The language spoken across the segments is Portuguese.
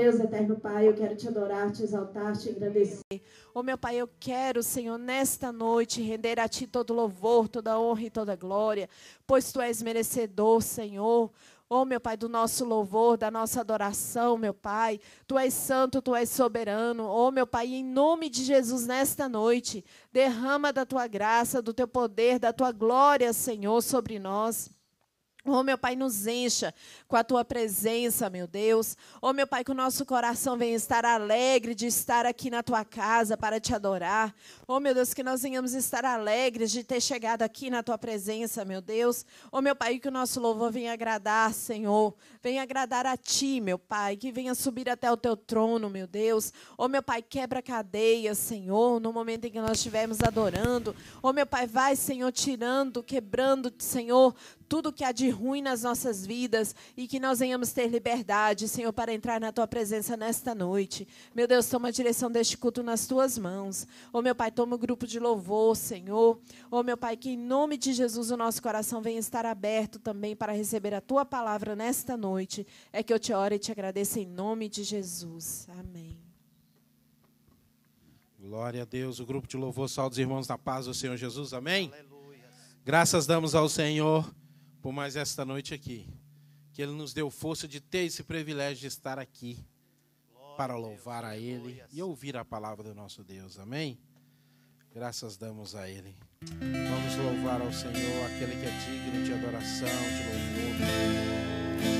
Deus, eterno Pai, eu quero te adorar, te exaltar, te engrandecer. Ô meu Pai, eu quero, Senhor, nesta noite render a Ti todo louvor, toda honra e toda glória, pois Tu és merecedor, Senhor. Ô meu Pai, do nosso louvor, da nossa adoração, meu Pai. Tu és santo, Tu és soberano. Ô meu Pai, em nome de Jesus, nesta noite, derrama da Tua graça, do Teu poder, da Tua glória, Senhor, sobre nós. Oh, meu Pai, nos encha com a Tua presença, meu Deus. Oh, meu Pai, que o nosso coração venha estar alegre de estar aqui na Tua casa para Te adorar. Oh, meu Deus, que nós venhamos estar alegres de ter chegado aqui na Tua presença, meu Deus. Oh, meu Pai, que o nosso louvor venha agradar, Senhor. Venha agradar a Ti, meu Pai, que venha subir até o Teu trono, meu Deus. Oh, meu Pai, quebra cadeias, Senhor, no momento em que nós estivermos adorando. Oh, meu Pai, vai, Senhor, tirando, quebrando, Senhor, tudo que há de ruim nas nossas vidas e que nós venhamos ter liberdade, Senhor, para entrar na Tua presença nesta noite. Meu Deus, toma a direção deste culto nas Tuas mãos. Oh, meu Pai, toma o grupo de louvor, Senhor. Oh, meu Pai, que em nome de Jesus o nosso coração venha estar aberto também para receber a Tua palavra nesta noite. É que eu te oro e te agradeço em nome de Jesus. Amém. Glória a Deus. O grupo de louvor salve os irmãos na paz do Senhor Jesus. Amém? Aleluia. Graças damos ao Senhor por mais esta noite aqui, que Ele nos deu força de ter esse privilégio de estar aqui para louvar a Ele e ouvir a palavra do nosso Deus, amém? Graças damos a Ele. Vamos louvar ao Senhor, aquele que é digno de adoração, de louvor.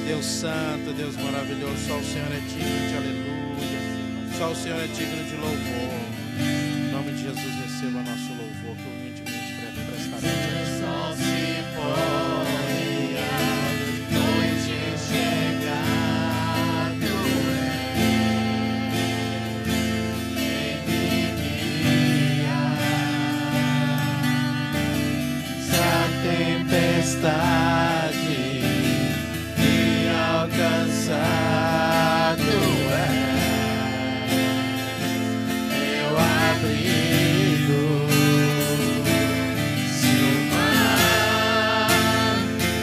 Deus santo, Deus maravilhoso, só o Senhor é digno de aleluia, só o Senhor é digno de louvor. Em nome de Jesus, receba nosso louvor, que humildemente prestaremos. Sol se pôr. Tempestade me alcançado é meu abrigo. Se o mar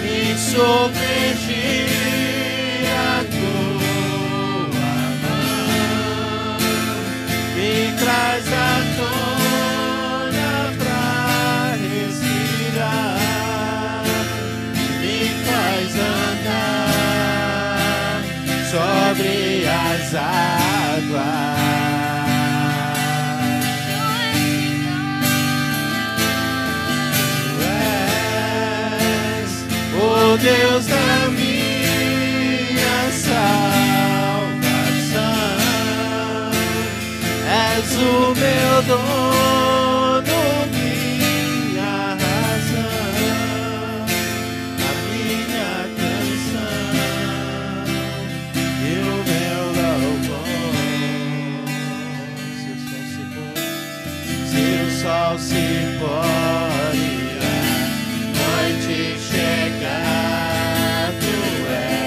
me submergir, a tua mão me traz à tona pra respirar. Andar sobre as águas. Tu és o Deus da minha salvação, és o meu dono, minha razão, a minha canção e o meu louvor. Se o sol se pôr e a noite chegar, tu és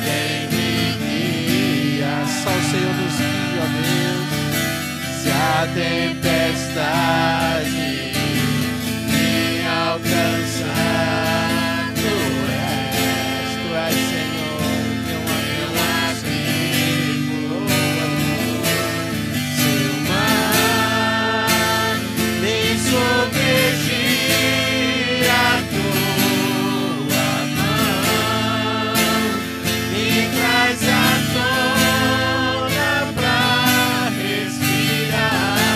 quem me guia. Só o Senhor nos guia, ó Deus. Se a tempestade me alcançar, tu és Senhor, meu abrigo. Se o mar me submergir, a tua mão me traz à tona pra respirar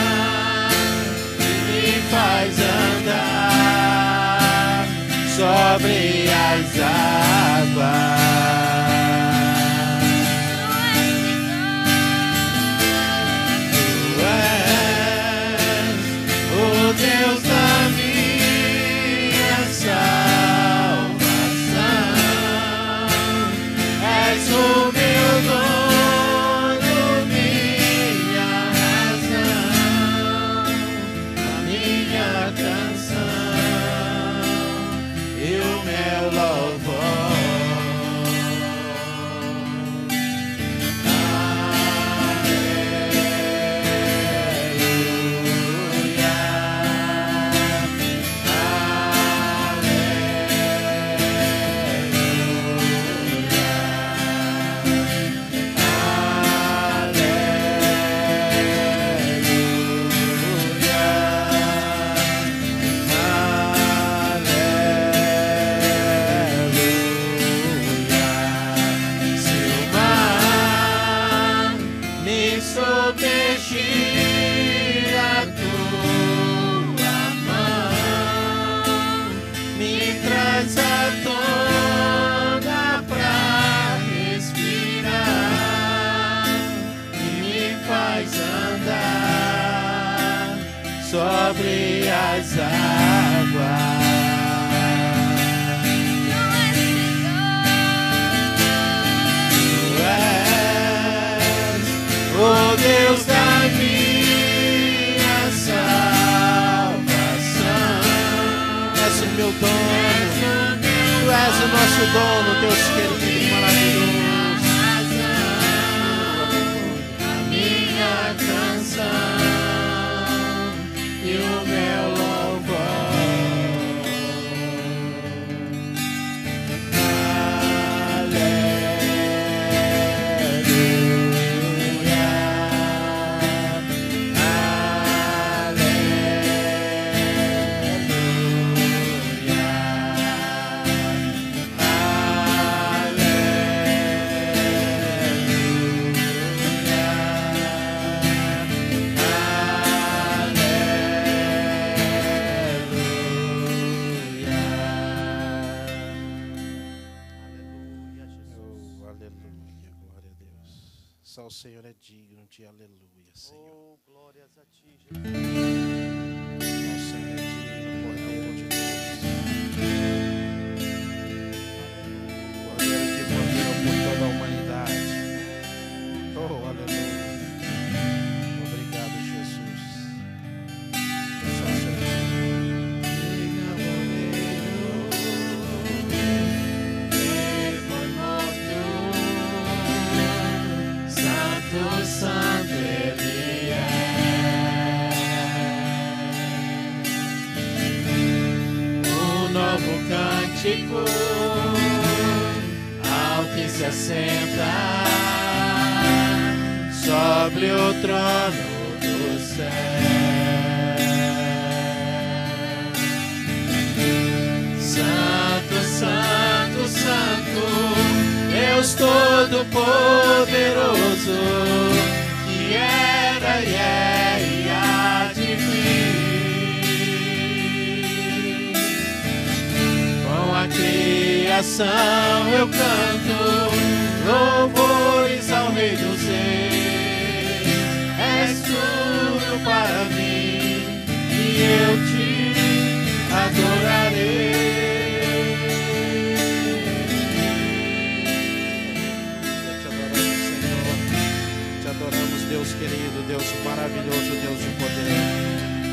e me faz andar sobre as águas. Tu és o Deus da minha salvação, és o meu dono, minha razão, a minha canção e o meu louvor. traz à tona pra respirar e me faz andar sobre as águas. Oh Deus da minha salvação, És o meu dono, Tu és o nosso dono, Deus querido e maravilhoso. a minha canção e o meu louvor. Oh, aleluia, glória a Deus. Só o Senhor é digno de aleluia, Senhor. Oh, glórias a ti, Só o Senhor é digno, Cordeiro de Deus. Cordeiro que morreu por toda a humanidade. Oh, aleluia. Obrigado, Jesus. Só o Senhor é Santo, Santo Ele é. Um novo cântico ao que se assenta sobre o trono do céu. Santo, Santo, Santo, Deus Todo-Poderoso, que era e é e há de vir. Com a criação eu canto louvores ao Rei dos Reis. És tudo para mim e eu te adorarei. adoramos, Deus querido, Deus maravilhoso, Deus de poder,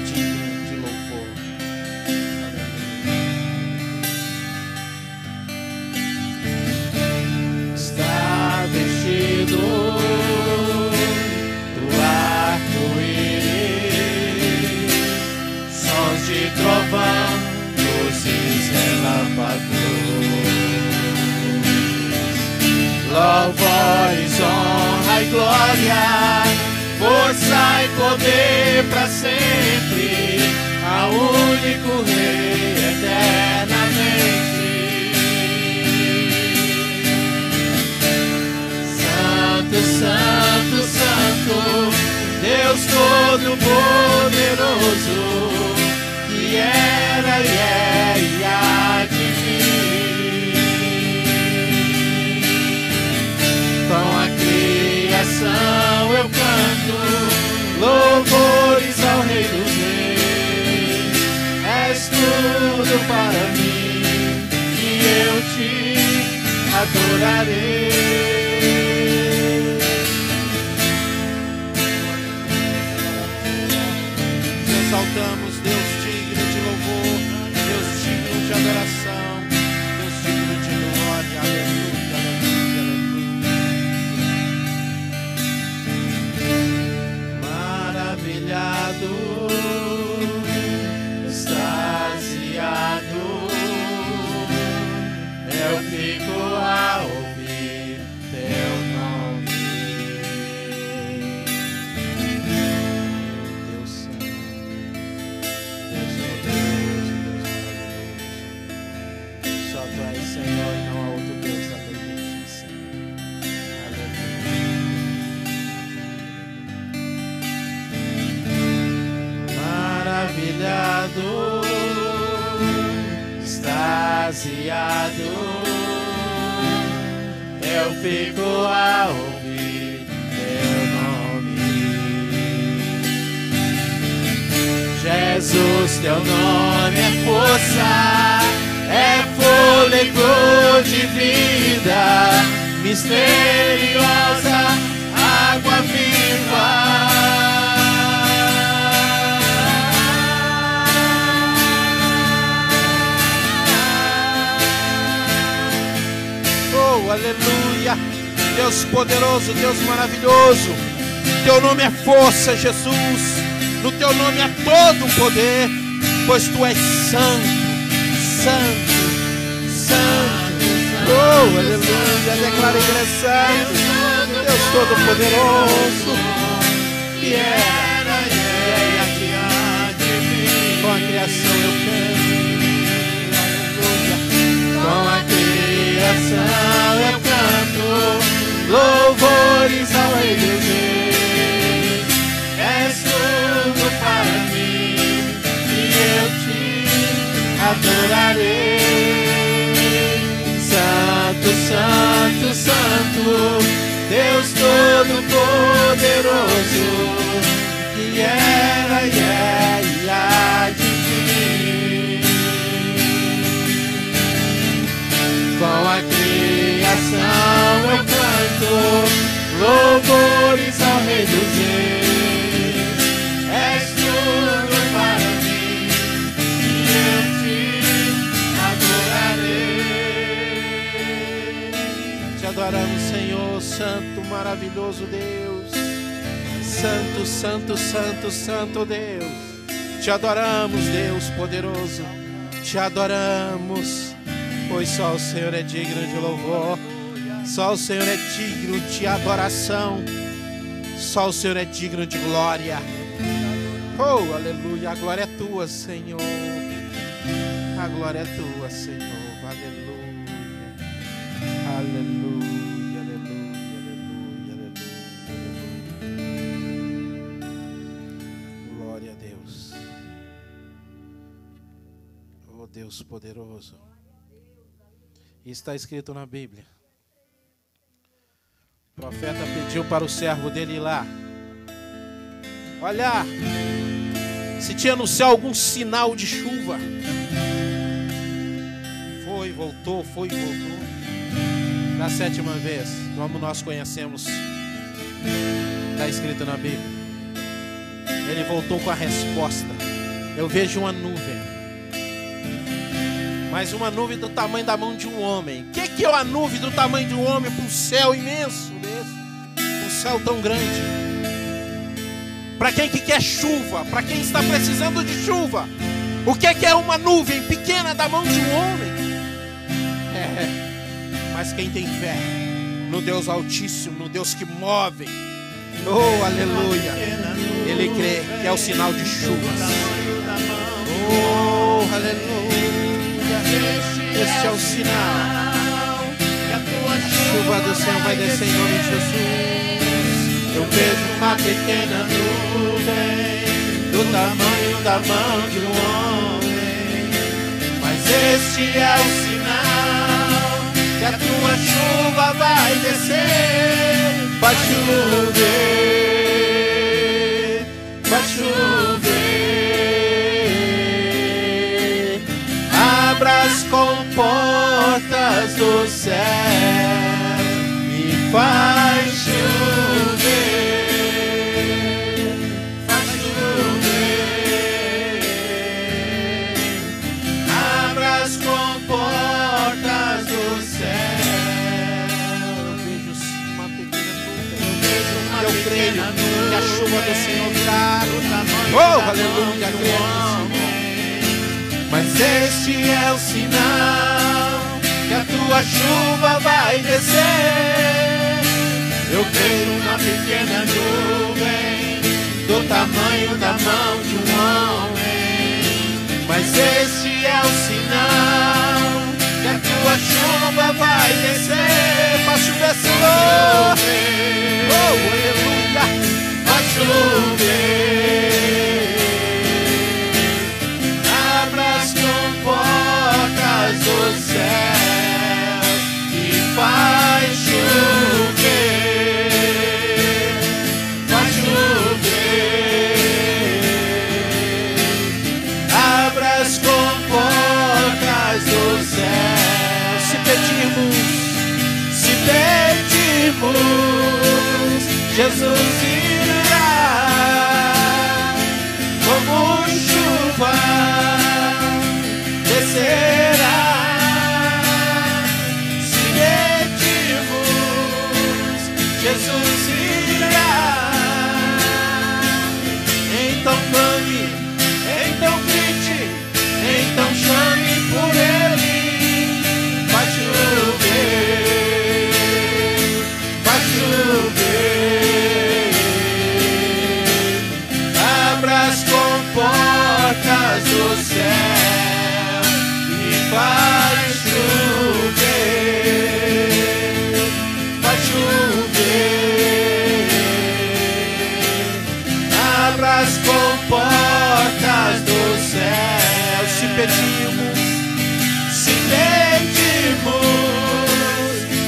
digno de louvor. Está vestido do arco-íris, sons de trovão, luzes, relâmpagos, louvores, honra e glória, força e poder para sempre, ao único Rei eternamente. Santo, Santo, Santo, Deus Todo-Poderoso, que era e é e há de vir. Com a criação eu canto louvores ao Rei dos Reis. És tudo para mim e eu te adorarei. Exaltamos, Deus digno de louvor, Deus digno de adoração, Deus digno de glória, aleluia, aleluia, aleluia. Maravilhado, extasiado, eu fico a ouvir teu nome. Deus Santo, Deus poderoso, Deus maravilhoso. Só Tu és Senhor e não há outro Deus além de Ti, Senhor. Maravilhado, extasiado, extasiado, eu fico a ouvir teu nome. Jesus, teu nome é força, é fôlego de vida, misteriosa água viva. Oh, aleluia! Deus poderoso, Deus maravilhoso, teu nome é força, Jesus. No teu nome há todo o poder, pois tu és santo, santo, santo. Oh, aleluia! Declara que ele é santo, Deus todo-poderoso, que era e é e há de vir. Com a criação eu canto, aleluia. Com a criação eu canto louvores ao Rei dos Reis. És tudo para mim e eu te adorarei. Santo, santo, santo, Deus Todo-Poderoso, que era e é e há de vir. Com a criação eu canto louvores ao Rei dos Reis. És tudo para mim e eu te adorarei. Te adoramos, Senhor, santo, maravilhoso Deus. Santo, santo, santo, santo Deus. Te adoramos, Deus poderoso. Te adoramos, pois só o Senhor é digno de louvor. Só o Senhor é digno de adoração. Só o Senhor é digno de glória. Oh, aleluia, a glória é tua, Senhor. A glória é tua, Senhor. Aleluia. Aleluia, aleluia, aleluia, aleluia. Glória a Deus. Oh, Deus poderoso. Está escrito na Bíblia. O profeta pediu para o servo dele ir lá olhar se tinha no céu algum sinal de chuva. Foi, voltou, foi, voltou. Da sétima vez, como nós conhecemos, está escrito na Bíblia. Ele voltou com a resposta: eu vejo uma nuvem, mas uma nuvem do tamanho da mão de um homem. O que é uma nuvem do tamanho de um homem para um céu imenso desse? Um céu tão grande. Para quem que quer chuva, para quem está precisando de chuva, o que é uma nuvem pequena da mão de um homem? Mas quem tem fé no Deus Altíssimo, no Deus que move, oh, aleluia, ele crê que é o sinal de chuvas. Oh, aleluia, este é o sinal. A chuva do Senhor vai descer em nome de Jesus. Eu vejo uma pequena nuvem do tamanho da mão de um homem, mas este é o sinal que a tua chuva vai descer. Vai chover, vai chover. Abra as comportas do céu e faz chover. Que a chuva do Senhor virá. Oh, aleluia, mas este é o sinal que a tua chuva vai descer. Eu vejo uma pequena nuvem do tamanho da mão de um homem, mas este é o sinal que a tua chuva vai descer. Vai chover, Senhor. Oh, aleluia. Vai chover. Abra as comportas do céu Jesus irá, como chuva descerá. Se pedimos, Jesus irá. Então clame, então grite, então chame por Ele. Vai chover, vai chover. Abra as comportas do céu e vai chover, vai chover. Abra as comportas do céu. Se pedimos,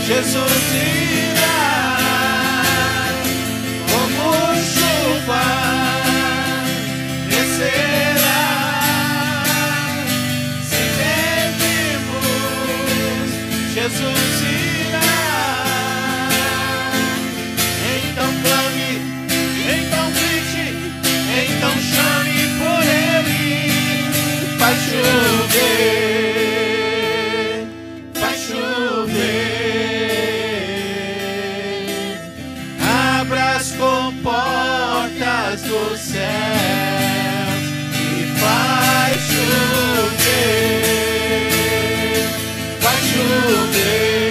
Jesus irá, como chuva descerá. Se pedimos, Jesus irá. Então clame, então grite, então chame por Ele. Vai chover, vai chover. Abra as comportas dos céus e vai chover, vai chover.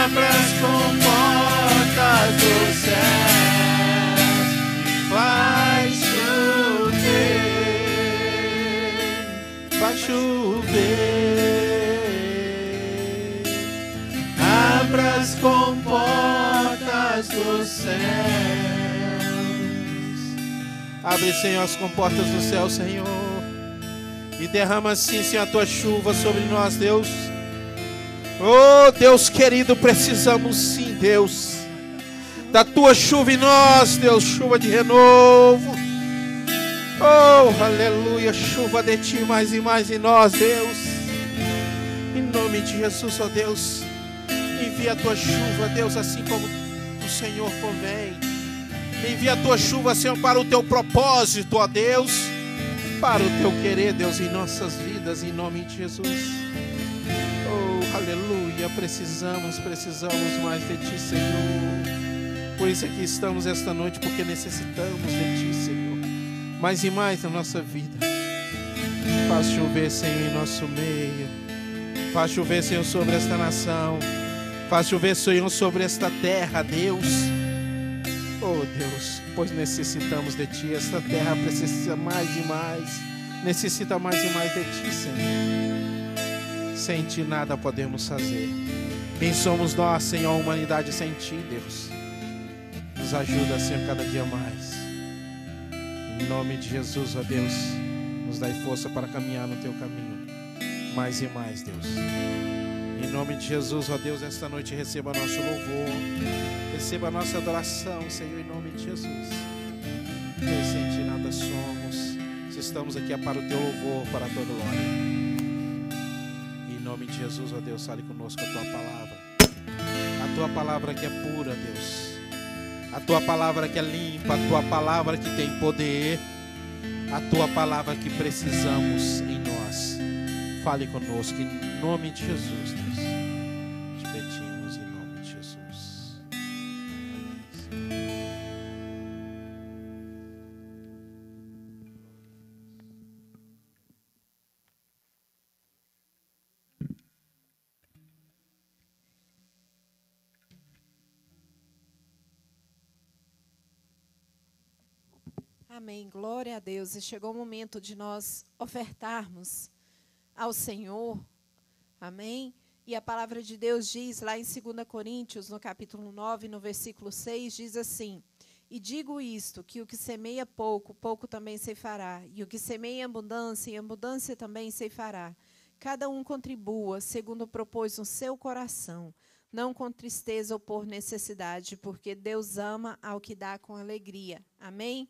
Abra as comportas dos céus e vai chover, vai chover. Abra as comportas dos céus. Abre, Senhor, as comportas do céu, Senhor, e derrama sim, Senhor, a tua chuva sobre nós, Deus. Oh, Deus querido, precisamos sim, Deus, da tua chuva em nós, Deus, chuva de renovo. Oh, aleluia, chuva de ti mais e mais em nós, Deus. Em nome de Jesus, ó Deus, envia a tua chuva, Deus, assim como o Senhor convém. Envia a tua chuva, Senhor, para o teu propósito, ó Deus, para o teu querer, Deus, em nossas vidas, em nome de Jesus. Oh, aleluia, precisamos mais de ti, Senhor. Por isso aqui estamos esta noite, porque necessitamos de ti, Senhor, mais e mais na nossa vida. Faz chover, Senhor, em nosso meio. Faz chover, Senhor, sobre esta nação. Faz chover, Senhor, sobre esta terra, Deus. Oh, Deus, pois necessitamos de ti. Esta terra precisa mais e mais. Necessita mais e mais de ti, Senhor. Sem ti nada podemos fazer. Quem somos nós, Senhor, a humanidade sem ti, Deus? Nos ajuda, Senhor, cada dia mais. Em nome de Jesus, ó Deus, nos dai força para caminhar no teu caminho. Mais e mais, Deus. Em nome de Jesus, ó Deus, esta noite receba nosso louvor, receba a nossa adoração, Senhor, em nome de Jesus. Pois sem ti nada somos, se estamos aqui é para o teu louvor, para a tua glória. Em nome de Jesus, ó Deus, fale conosco a tua palavra. A tua palavra que é pura, Deus. A tua palavra que é limpa, a tua palavra que tem poder, a tua palavra que precisamos em nós. Fale conosco em nome de Jesus, Deus. Te pedimos em nome de Jesus. Amém. Glória a Deus. E chegou o momento de nós ofertarmos ao Senhor. Amém. E a palavra de Deus diz lá em 2 Coríntios, no capítulo 9, no versículo 6, diz assim: E digo isto, que o que semeia pouco, pouco também ceifará. E o que semeia em abundância também ceifará. Cada um contribua, segundo propôs no seu coração, não com tristeza ou por necessidade, porque Deus ama ao que dá com alegria. Amém?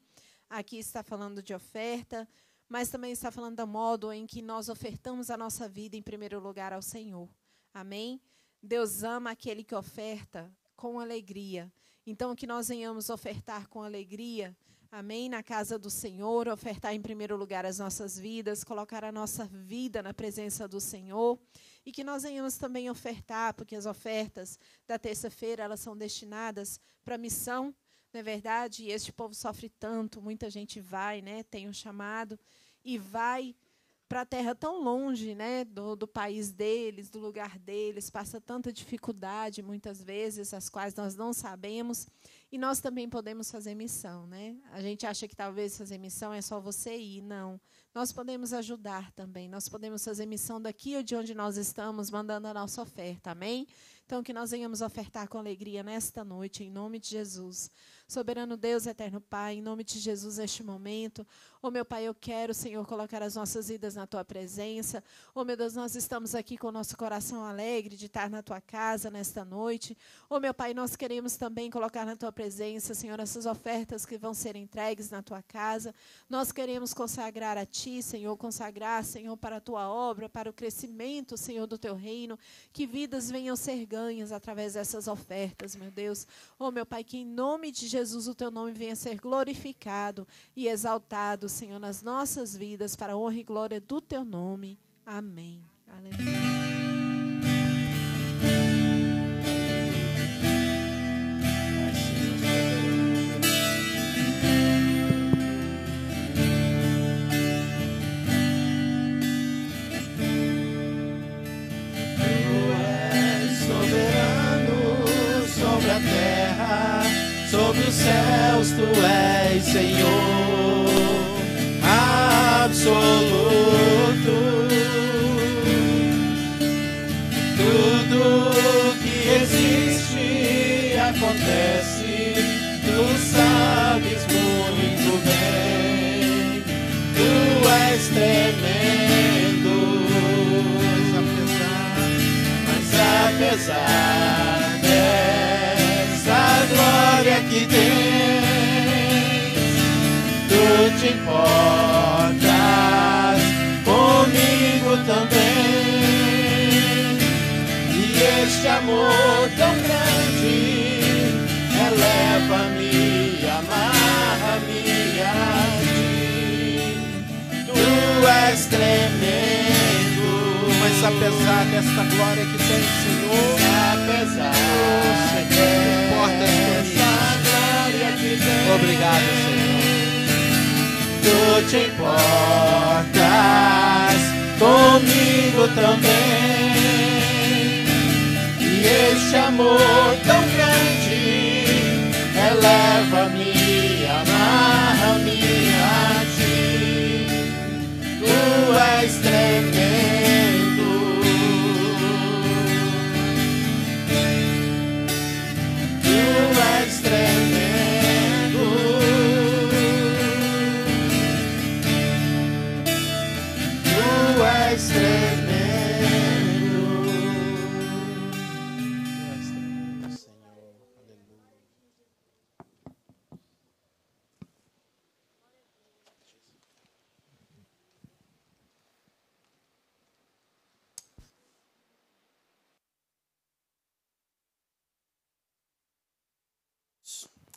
Aqui está falando de oferta, mas também está falando do modo em que nós ofertamos a nossa vida em primeiro lugar ao Senhor. Amém? Deus ama aquele que oferta com alegria. Então, que nós venhamos ofertar com alegria, amém, na casa do Senhor, ofertar em primeiro lugar as nossas vidas, colocar a nossa vida na presença do Senhor, e que nós venhamos também ofertar, porque as ofertas da terça-feira, elas são destinadas para missão, não é verdade? E este povo sofre tanto, muita gente vai, né, tem um chamado, e vai para a terra tão longe, né, do país deles, do lugar deles, passa tanta dificuldade, muitas vezes, as quais nós não sabemos, e nós também podemos fazer missão, né? A gente acha que talvez fazer missão é só você ir, não. Nós podemos ajudar também, nós podemos fazer missão daqui ou de onde nós estamos, mandando a nossa oferta, amém? Então, que nós venhamos ofertar com alegria nesta noite, em nome de Jesus. Soberano Deus, eterno Pai, em nome de Jesus, neste momento, oh meu Pai, eu quero, Senhor, colocar as nossas vidas na Tua presença. Oh meu Deus, nós estamos aqui com o nosso coração alegre de estar na Tua casa nesta noite. Oh meu Pai, nós queremos também colocar na Tua presença, Senhor, essas ofertas que vão ser entregues na Tua casa. Nós queremos consagrar a Ti, Senhor, consagrar, Senhor, para a Tua obra, para o crescimento, Senhor, do Teu reino, que vidas venham ser ganhas através dessas ofertas, meu Deus. Oh meu Pai, que em nome de Jesus o Teu nome venha ser glorificado e exaltado, Senhor, nas nossas vidas, para a honra e glória do Teu nome. Amém. Aleluia. Sobre os céus tu és Senhor absoluto. Tudo que existe acontece, tu sabes muito bem. Tu és tremendo, mas apesar dessa glória que tens, tu te importas comigo também. E este amor tão grande eleva-me, amarra-me a ti. Tu és tremendo, Mas apesar desta glória que tem, Senhor, apesar dessa glória que tens, obrigado, Senhor. tu te importas comigo também. E este amor tão grande eleva-me, amarra-me a ti. Tu és tremendo, tu és tremendo, tu és tremendo. Senhor, aleluia.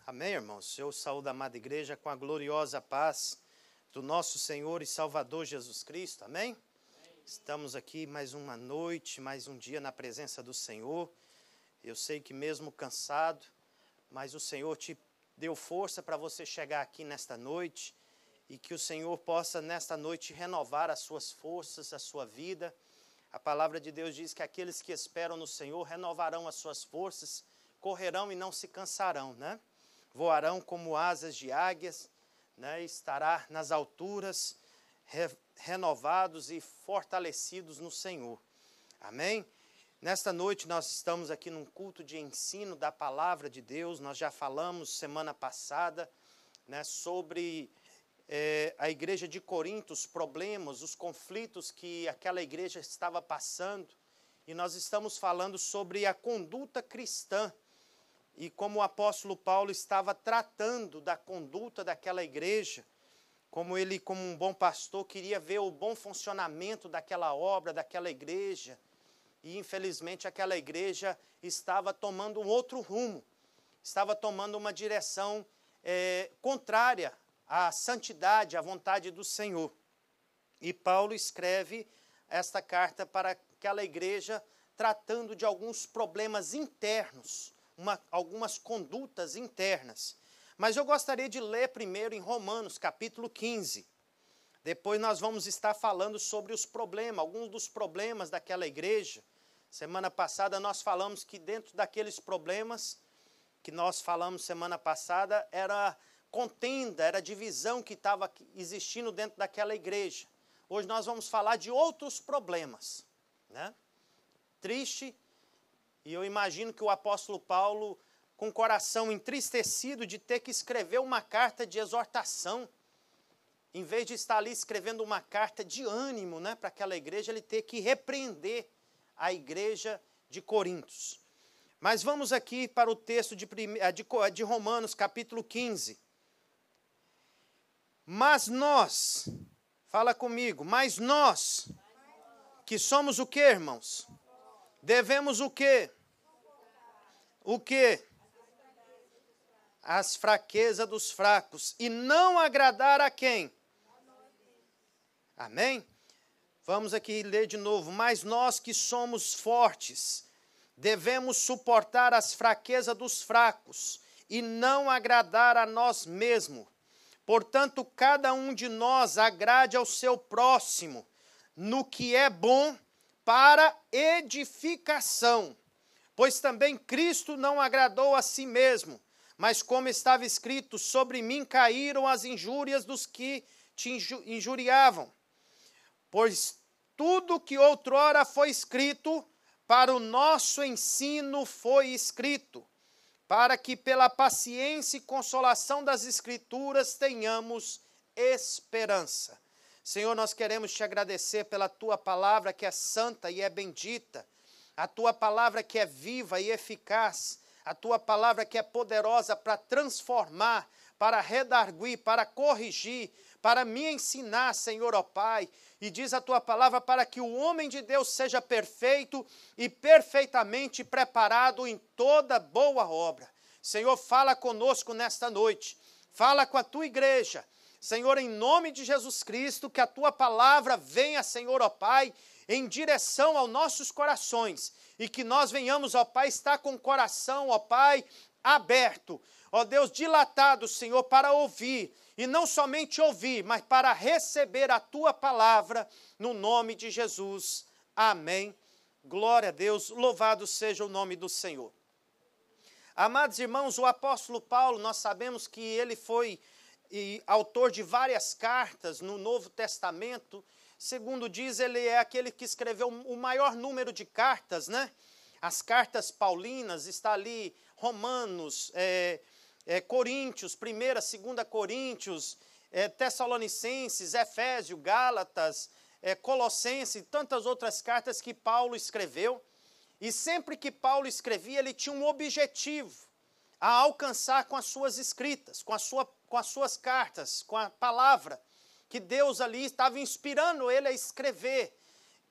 Amém, irmãos? Eu saúdo a amada igreja com a gloriosa paz do nosso Senhor e Salvador Jesus Cristo. Amém? Estamos aqui mais uma noite, mais um dia na presença do Senhor. Eu sei que mesmo cansado, mas o Senhor te deu força para você chegar aqui nesta noite e que o Senhor possa nesta noite renovar as suas forças, a sua vida. A palavra de Deus diz que aqueles que esperam no Senhor renovarão as suas forças, correrão e não se cansarão, né? Voarão como asas de águias, né? Estará nas alturas, renovados e fortalecidos no Senhor. Amém? Nesta noite nós estamos aqui num culto de ensino da palavra de Deus. Nós já falamos semana passada, né, sobre a igreja de Corinto, os problemas, os conflitos que aquela igreja estava passando. E nós estamos falando sobre a conduta cristã e como o apóstolo Paulo estava tratando da conduta daquela igreja, como ele, como um bom pastor, queria ver o bom funcionamento daquela obra, daquela igreja, e infelizmente aquela igreja estava tomando um outro rumo, estava tomando uma direção contrária à santidade, à vontade do Senhor. E Paulo escreve esta carta para aquela igreja, tratando de alguns problemas internos, algumas condutas internas. Mas eu gostaria de ler primeiro em Romanos, capítulo 15. Depois nós vamos estar falando sobre os problemas, alguns dos problemas daquela igreja. Semana passada nós falamos que dentro daqueles problemas que nós falamos semana passada, era contenda, era divisão que estava existindo dentro daquela igreja. Hoje nós vamos falar de outros problemas, né? Triste, e eu imagino que o apóstolo Paulo, com o coração entristecido de ter que escrever uma carta de exortação, em vez de estar ali escrevendo uma carta de ânimo, né, para aquela igreja, ele ter que repreender a igreja de Corintos. Mas vamos aqui para o texto de Romanos, capítulo 15. Mas nós, fala comigo, mas nós, que somos o quê, irmãos? Devemos o quê? O quê? As fraquezas dos fracos, e não agradar a quem? Amém? Vamos aqui ler de novo. Mas nós que somos fortes, devemos suportar as fraquezas dos fracos e não agradar a nós mesmos. Portanto, cada um de nós agrade ao seu próximo no que é bom para edificação. Pois também Cristo não agradou a si mesmo, mas como estava escrito, sobre mim caíram as injúrias dos que te injuriavam. Pois tudo que outrora foi escrito, para o nosso ensino foi escrito, para que pela paciência e consolação das Escrituras tenhamos esperança. Senhor, nós queremos te agradecer pela tua palavra que é santa e é bendita, a tua palavra que é viva e eficaz, a tua palavra que é poderosa para transformar, para redarguir, para corrigir, para me ensinar, Senhor, ó Pai. E diz a tua palavra para que o homem de Deus seja perfeito e perfeitamente preparado em toda boa obra. Senhor, fala conosco nesta noite. Fala com a tua igreja. Senhor, em nome de Jesus Cristo, que a tua palavra venha, Senhor, ó Pai, em direção aos nossos corações. E que nós venhamos, ó Pai, estar com o coração, ó Pai, aberto. Ó Deus, dilatado, Senhor, para ouvir. E não somente ouvir, mas para receber a tua palavra, no nome de Jesus. Amém. Glória a Deus, louvado seja o nome do Senhor. Amados irmãos, o apóstolo Paulo, nós sabemos que ele foi autor de várias cartas no Novo Testamento. Segundo diz, ele é aquele que escreveu o maior número de cartas, né? As cartas paulinas, está ali Romanos, Coríntios, 1ª, 2ª Coríntios, Tessalonicenses, Efésios, Gálatas, Colossenses e tantas outras cartas que Paulo escreveu. E sempre que Paulo escrevia, ele tinha um objetivo a alcançar com as suas escritas, com as suas cartas, com a palavra que Deus ali estava inspirando ele a escrever.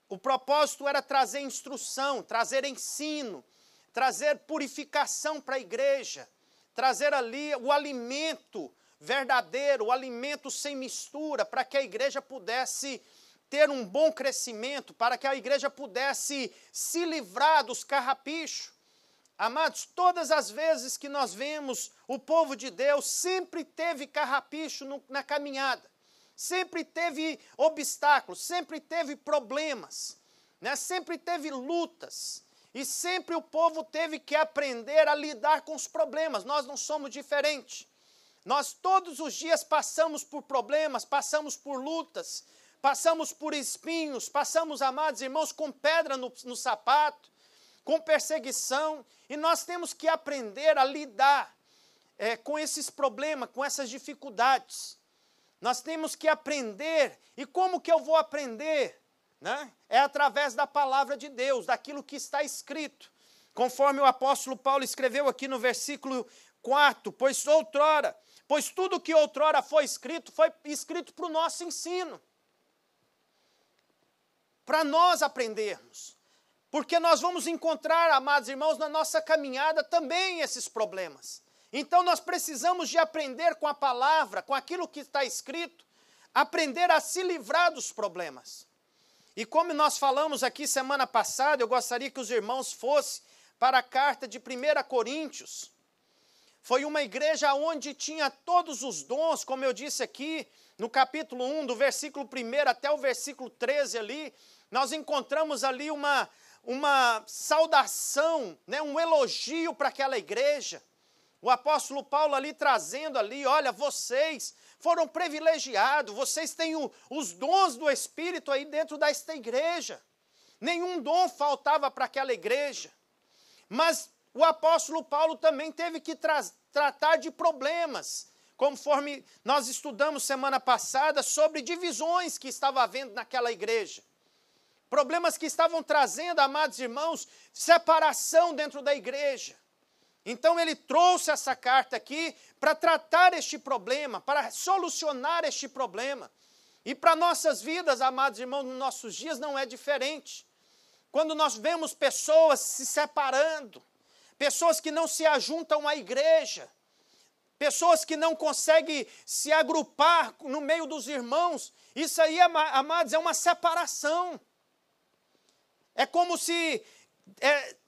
O propósito era trazer instrução, trazer ensino, trazer purificação para a igreja, trazer ali o alimento verdadeiro, o alimento sem mistura, para que a igreja pudesse ter um bom crescimento, para que a igreja pudesse se livrar dos carrapichos. Amados, todas as vezes que nós vemos o povo de Deus, sempre teve carrapicho na caminhada, sempre teve obstáculos, sempre teve problemas, né? Sempre teve lutas, e sempre o povo teve que aprender a lidar com os problemas. Nós não somos diferentes. Nós todos os dias passamos por problemas, passamos por lutas, passamos por espinhos, passamos, amados irmãos, com pedra no sapato, com perseguição, e nós temos que aprender a lidar com esses problemas, com essas dificuldades. Nós temos que aprender, e como que eu vou aprender? Né? É através da palavra de Deus, daquilo que está escrito. Conforme o apóstolo Paulo escreveu aqui no versículo 4, pois tudo que outrora foi escrito para o nosso ensino. Para nós aprendermos. Porque nós vamos encontrar, amados irmãos, na nossa caminhada também esses problemas. Então nós precisamos de aprender com a palavra, com aquilo que está escrito, aprender a se livrar dos problemas. E como nós falamos aqui semana passada, eu gostaria que os irmãos fossem para a carta de 1 Coríntios. Foi uma igreja onde tinha todos os dons, como eu disse aqui, no capítulo 1, do versículo 1 até o versículo 13 ali, nós encontramos ali uma saudação, né, um elogio para aquela igreja. O apóstolo Paulo ali trazendo ali, olha, vocês foram privilegiados, vocês têm os dons do Espírito aí dentro desta igreja. Nenhum dom faltava para aquela igreja. Mas o apóstolo Paulo também teve que tratar de problemas, conforme nós estudamos semana passada sobre divisões que estava havendo naquela igreja. Problemas que estavam trazendo, amados irmãos, separação dentro da igreja. Então ele trouxe essa carta aqui para tratar este problema, para solucionar este problema. E para nossas vidas, amados irmãos, nos nossos dias não é diferente. Quando nós vemos pessoas se separando, pessoas que não se ajuntam à igreja, pessoas que não conseguem se agrupar no meio dos irmãos, isso aí, amados, é uma separação. É como se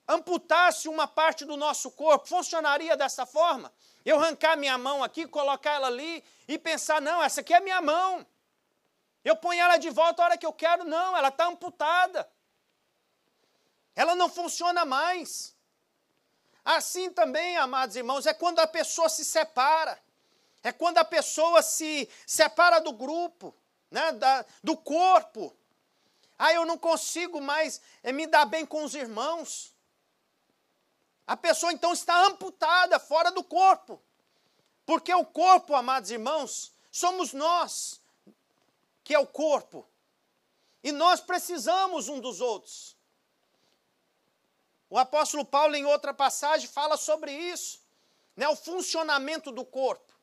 amputasse uma parte do nosso corpo. Funcionaria dessa forma? Eu arrancar minha mão aqui, colocar ela ali e pensar, não, essa aqui é minha mão. Eu ponho ela de volta a hora que eu quero. Não, ela está amputada. Ela não funciona mais. Assim também, amados irmãos, é quando a pessoa se separa. É quando a pessoa se separa do grupo, né, do corpo. Ah, eu não consigo mais me dar bem com os irmãos. A pessoa então está amputada, fora do corpo. Porque o corpo, amados irmãos, somos nós, que é o corpo. E nós precisamos um dos outros. O apóstolo Paulo, em outra passagem, fala sobre isso, né, o funcionamento do corpo.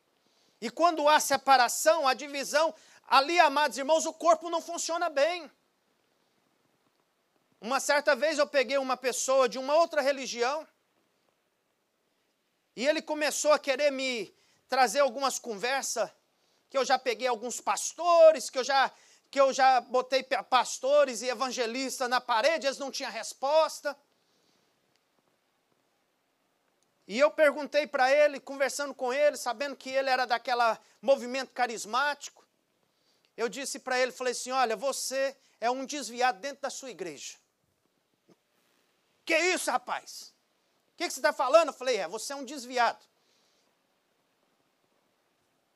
E quando há separação, a divisão, ali, amados irmãos, o corpo não funciona bem. Uma certa vez eu peguei uma pessoa de uma outra religião e ele começou a querer me trazer algumas conversas, que eu já peguei alguns pastores, que eu já botei pastores e evangelistas na parede, eles não tinham resposta. E eu perguntei para ele, conversando com ele, sabendo que ele era daquele movimento carismático, eu disse para ele, falei assim, olha, você é um desviado dentro da sua igreja. Que isso, rapaz? O que você está falando? Eu falei, você é um desviado.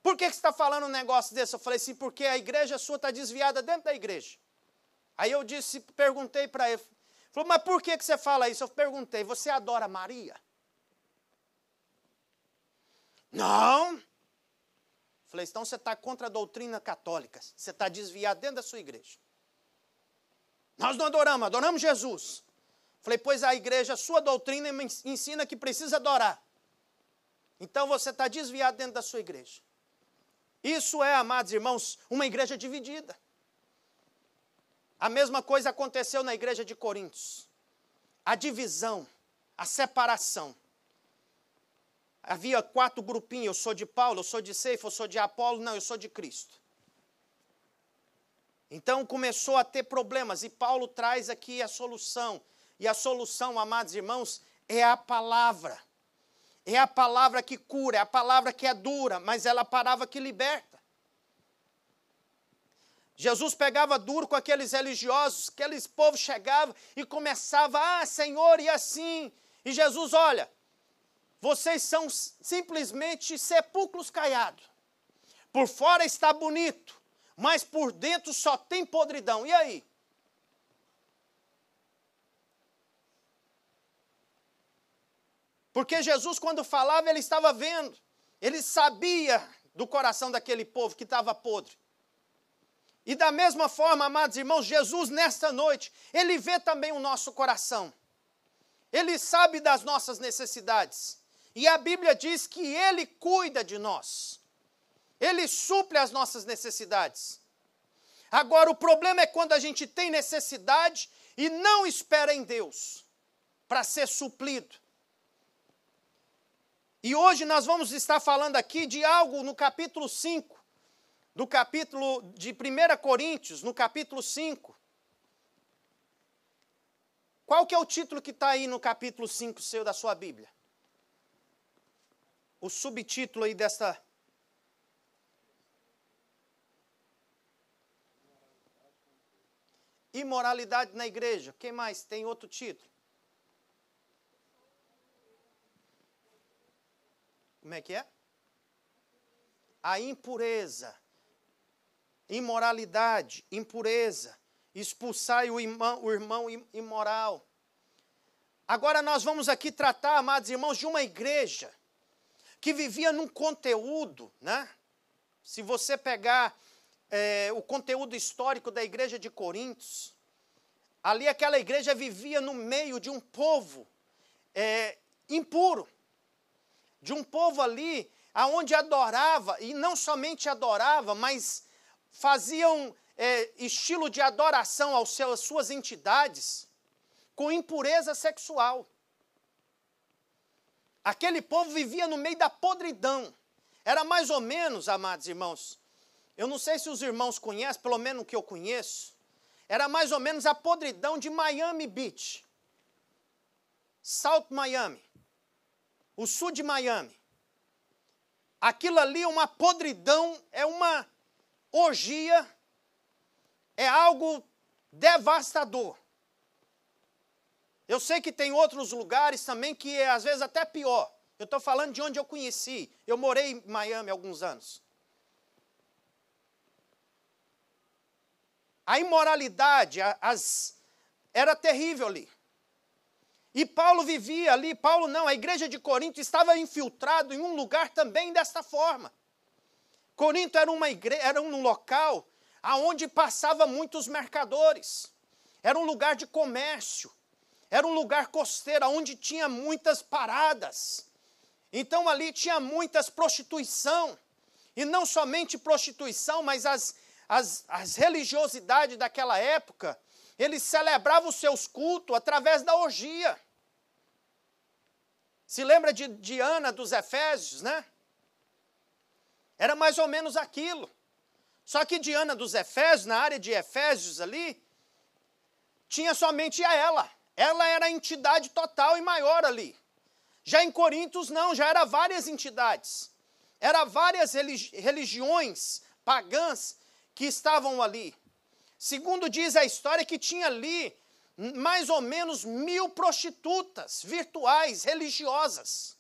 Por que você está falando um negócio desse? Eu falei assim, porque a igreja sua está desviada dentro da igreja. Aí eu perguntei para ele, falou, mas por que você fala isso? Eu perguntei, você adora Maria? Não. Falei, então você está contra a doutrina católica, você está desviado dentro da sua igreja. Nós não adoramos Jesus. Falei, pois a igreja, a sua doutrina ensina que precisa adorar. Então você está desviado dentro da sua igreja. Isso é, amados irmãos, uma igreja dividida. A mesma coisa aconteceu na igreja de Coríntios. A divisão, a separação. Havia 4 grupinhos, eu sou de Paulo, eu sou de Cefo, eu sou de Apolo, não, eu sou de Cristo. Então começou a ter problemas e Paulo traz aqui a solução. E a solução, amados irmãos, é a palavra. É a palavra que cura, é a palavra que é dura, mas ela é a palavra que liberta. Jesus pegava duro com aqueles religiosos, aqueles povos chegavam e começavam, Senhor, e assim. E Jesus, olha, vocês são simplesmente sepulcros caiados. Por fora está bonito, mas por dentro só tem podridão. E aí? Porque Jesus, quando falava, ele estava vendo. Ele sabia do coração daquele povo que estava podre. E da mesma forma, amados irmãos, Jesus, nesta noite, ele vê também o nosso coração. Ele sabe das nossas necessidades. E a Bíblia diz que ele cuida de nós. Ele suple as nossas necessidades. Agora, o problema é quando a gente tem necessidade e não espera em Deus para ser suprido. E hoje nós vamos estar falando aqui de algo no capítulo 5, do capítulo de 1 Coríntios, no capítulo 5. Qual que é o título que está aí no capítulo 5 seu da sua Bíblia? O subtítulo aí desta... Imoralidade na igreja. Quem mais tem outro título? Como é que é? A impureza. Imoralidade, impureza. Expulsai o irmão imoral. Agora nós vamos aqui tratar, amados irmãos, de uma igreja que vivia num conteúdo, né? Se você pegar o conteúdo histórico da igreja de Coríntios, ali aquela igreja vivia no meio de um povo impuro, de um povo ali aonde adorava, e não somente adorava, mas faziam estilo de adoração às suas entidades com impureza sexual. Aquele povo vivia no meio da podridão. Era mais ou menos, amados irmãos, eu não sei se os irmãos conhecem, pelo menos o que eu conheço, era mais ou menos a podridão de Miami Beach. South Miami. O sul de Miami. Aquilo ali é uma podridão, é uma orgia, é algo devastador. Eu sei que tem outros lugares também que é às vezes até pior. Eu estou falando de onde eu conheci. Eu morei em Miami há alguns anos. A imoralidade era terrível ali. E Paulo vivia ali, a igreja de Corinto estava infiltrado em um lugar também desta forma. Corinto era um local onde passavam muitos mercadores. Era um lugar de comércio. Era um lugar costeiro, onde tinha muitas paradas. Então ali tinha muitas prostituição. E não somente prostituição, mas as religiosidades daquela época, eles celebravam os seus cultos através da orgia. Se lembra de Diana dos Efésios, né? Era mais ou menos aquilo. Só que Diana dos Efésios, na área de Efésios ali, tinha somente ela. Ela era a entidade total e maior ali. Já em Coríntios não, já era várias entidades. Era várias religiões pagãs que estavam ali. Segundo diz a história que tinha ali mais ou menos 1000 prostitutas virtuais, religiosas,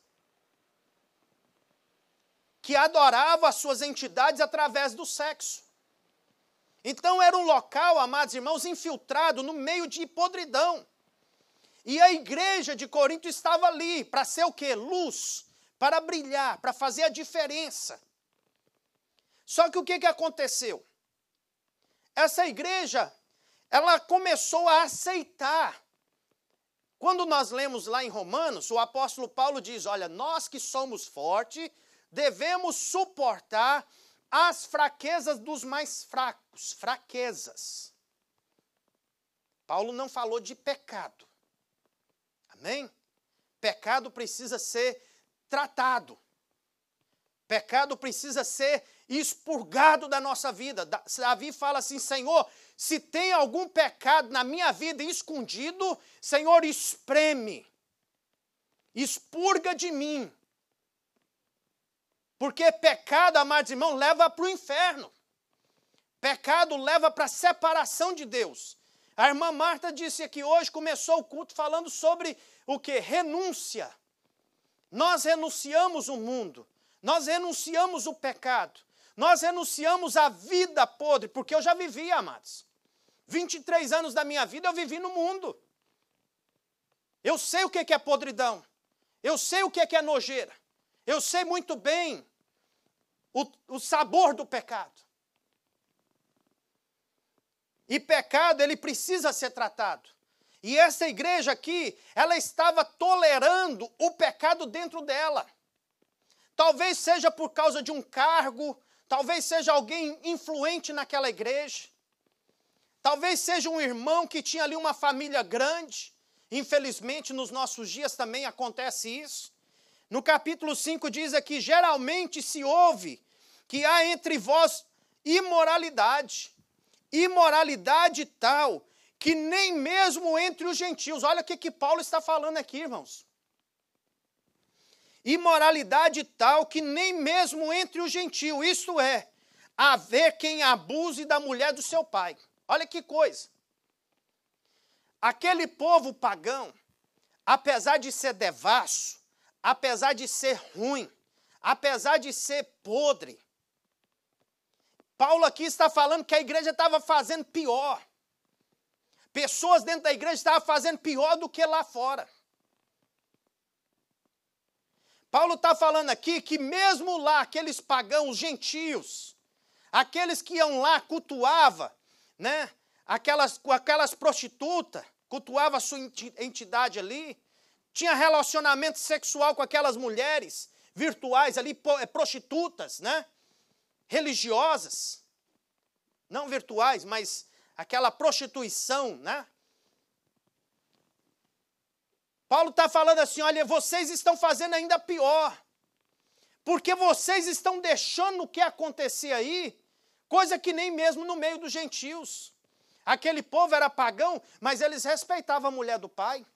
que adoravam as suas entidades através do sexo. Então era um local, amados irmãos, infiltrado no meio de podridão. E a igreja de Corinto estava ali para ser o quê? Luz, para brilhar, para fazer a diferença. Só que o que aconteceu? Essa igreja, ela começou a aceitar. Quando nós lemos lá em Romanos, o apóstolo Paulo diz, olha, nós que somos fortes, devemos suportar as fraquezas dos mais fracos, fraquezas. Paulo não falou de pecado. Amém? Pecado precisa ser tratado. Pecado precisa ser expurgado da nossa vida. Davi fala assim, Senhor, se tem algum pecado na minha vida escondido, Senhor, espreme, expurga de mim. Porque pecado, amados irmãos, leva para o inferno. Pecado leva para a separação de Deus. A irmã Marta disse aqui hoje, começou o culto falando sobre o quê? Renúncia. Nós renunciamos o mundo. Nós renunciamos o pecado. Nós renunciamos a vida podre, porque eu já vivi, amados. 23 anos da minha vida eu vivi no mundo. Eu sei o que é podridão. Eu sei o que é nojeira. Eu sei muito bem o sabor do pecado. E pecado, ele precisa ser tratado. E essa igreja aqui, ela estava tolerando o pecado dentro dela. Talvez seja por causa de um cargo, talvez seja alguém influente naquela igreja. Talvez seja um irmão que tinha ali uma família grande. Infelizmente, nos nossos dias também acontece isso. No capítulo 5 diz aqui, geralmente se ouve que há entre vós imoralidade. Imoralidade tal que nem mesmo entre os gentios. Olha o que Paulo está falando aqui, irmãos. Imoralidade tal que nem mesmo entre os gentios, isto é, haver quem abuse da mulher do seu pai. Olha que coisa. Aquele povo pagão, apesar de ser devasso, apesar de ser ruim, apesar de ser podre, Paulo aqui está falando que a igreja estava fazendo pior. Pessoas dentro da igreja estavam fazendo pior do que lá fora. Paulo está falando aqui que mesmo lá, aqueles pagãos, gentios, aqueles que iam lá, cultuavam, né? Aquelas prostitutas, cultuava a sua entidade ali, tinha relacionamento sexual com aquelas mulheres virtuais ali, prostitutas, né? Religiosas, não virtuais, mas aquela prostituição, né? Paulo está falando assim, olha, vocês estão fazendo ainda pior, porque vocês estão deixando o que acontecer aí, coisa que nem mesmo no meio dos gentios. Aquele povo era pagão, mas eles respeitavam a mulher do pai.